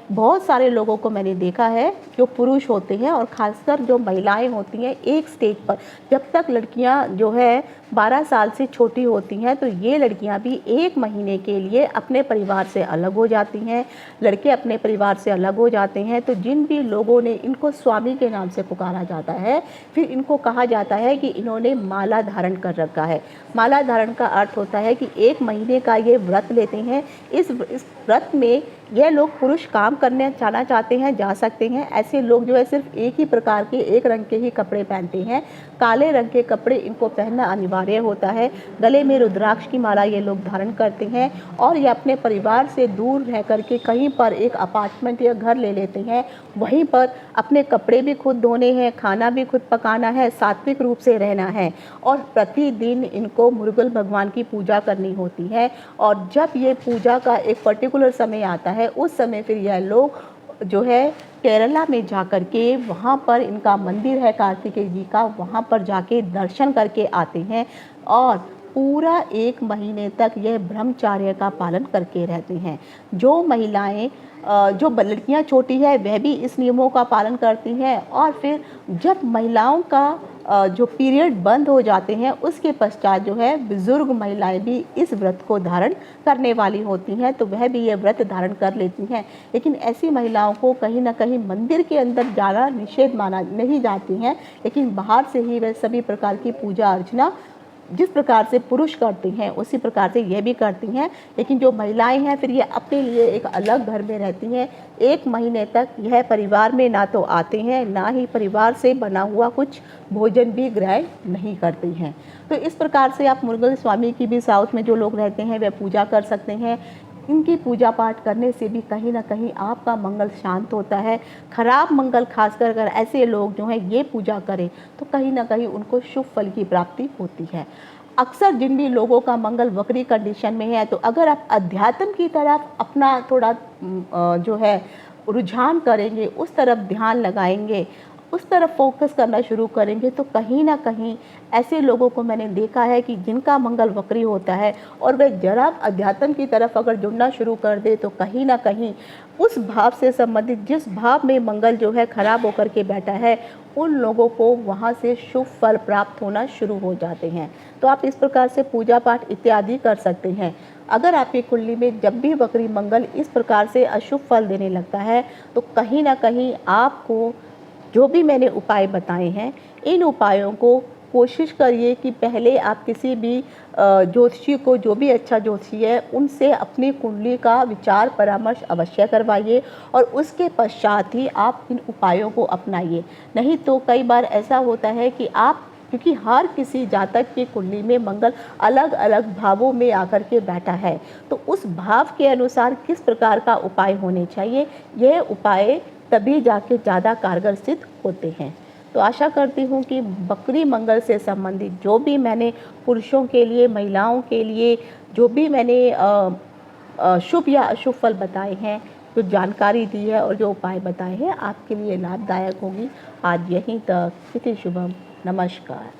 [SPEAKER 1] बहुत सारे लोगों को मैंने देखा है जो पुरुष होते हैं और ख़ासकर जो महिलाएं होती हैं एक स्टेज पर, जब तक लड़कियां जो है 12 साल से छोटी होती हैं तो ये लड़कियां भी 1 महीने के लिए अपने परिवार से अलग हो जाती हैं, लड़के अपने परिवार से अलग हो जाते हैं। तो जिन भी लोगों ने इनको स्वामी के नाम से पुकारा जाता है, फिर इनको कहा जाता है कि इन्होंने माला धारण कर रखा है। माला धारण का अर्थ होता है कि 1 महीने का ये व्रत लेते हैं। इस व्रत में यह लोग पुरुष काम करने जाना चाहते हैं जा सकते हैं। ऐसे लोग जो है सिर्फ एक ही प्रकार के एक रंग के ही कपड़े पहनते हैं, काले रंग के कपड़े इनको पहनना अनिवार्य होता है। गले में रुद्राक्ष की माला ये लोग धारण करते हैं और ये अपने परिवार से दूर रह करके कहीं पर एक अपार्टमेंट या घर ले लेते हैं। वहीं पर अपने कपड़े भी खुद धोने हैं, खाना भी खुद पकाना है, सात्विक रूप से रहना है और प्रतिदिन इनको मुरुगल भगवान की पूजा करनी होती है। और जब ये पूजा का एक पर्टिकुलर समय आता है उस समय फिर यह लोग जो है केरला में जा कर के वहाँ पर इनका मंदिर है कार्तिकेय जी का, वहाँ पर जाके दर्शन करके आते हैं और पूरा 1 महीने तक यह ब्रह्मचार्य का पालन करके रहते हैं। जो महिलाएं जो लड़कियां छोटी है वह भी इस नियमों का पालन करती हैं और फिर जब महिलाओं का जो पीरियड बंद हो जाते हैं उसके पश्चात जो है बुजुर्ग महिलाएं भी इस व्रत को धारण करने वाली होती हैं तो वह भी ये व्रत धारण कर लेती हैं। लेकिन ऐसी महिलाओं को कहीं ना कहीं मंदिर के अंदर जाना निषेध माना नहीं जाती हैं, लेकिन बाहर से ही वह सभी प्रकार की पूजा अर्चना जिस प्रकार से पुरुष करते हैं उसी प्रकार से ये भी करती हैं। लेकिन जो महिलाएं हैं फिर ये अपने लिए एक अलग घर में रहती हैं। 1 महीने तक यह परिवार में ना तो आते हैं ना ही परिवार से बना हुआ कुछ भोजन भी ग्रहण नहीं करते हैं। तो इस प्रकार से आप मुरुगल स्वामी की भी साउथ में जो लोग रहते हैं वह पूजा कर सकते हैं। इनकी पूजा पाठ करने से भी कहीं ना कहीं आपका मंगल शांत होता है। खराब मंगल खासकर अगर ऐसे लोग जो हैं ये पूजा करें तो कहीं ना कहीं उनको शुभ फल की प्राप्ति होती है। अक्सर जिन भी लोगों का मंगल वक्री कंडीशन में है तो अगर आप अध्यात्म की तरफ अपना थोड़ा जो है रुझान करेंगे, उस तरफ ध्यान लगाएंगे, उस तरफ फोकस करना शुरू करेंगे तो कहीं ना कहीं ऐसे लोगों को मैंने देखा है कि जिनका मंगल वक्री होता है और वे जरा अध्यात्म की तरफ अगर जुड़ना शुरू कर दे तो कहीं ना कहीं उस भाव से संबंधित जिस भाव में मंगल जो है खराब होकर के बैठा है उन लोगों को वहाँ से शुभ फल प्राप्त होना शुरू हो जाते हैं। तो आप इस प्रकार से पूजा पाठ इत्यादि कर सकते हैं। अगर आपकी कुंडली में जब भी वक्री मंगल इस प्रकार से अशुभ फल देने लगता है तो कहीं ना कहीं आपको जो भी मैंने उपाय बताए हैं इन उपायों को कोशिश करिए कि पहले आप किसी भी ज्योतिषी को, जो भी अच्छा ज्योतिषी है, उनसे अपनी कुंडली का विचार परामर्श अवश्य करवाइए और उसके पश्चात ही आप इन उपायों को अपनाइए। नहीं तो कई बार ऐसा होता है कि आप, क्योंकि हर किसी जातक की कुंडली में मंगल अलग अलग भावों में आकर के बैठा है तो उस भाव के अनुसार किस प्रकार का उपाय होने चाहिए, यह उपाय तभी जाके ज़्यादा कारगर सिद्ध होते हैं। तो आशा करती हूँ कि वक्री मंगल से संबंधित जो भी मैंने पुरुषों के लिए, महिलाओं के लिए जो भी मैंने शुभ या अशुभ फल बताए हैं जो जानकारी दी है और जो उपाय बताए हैं आपके लिए लाभदायक होगी। आज यहीं तक। इति शुभम। नमस्कार।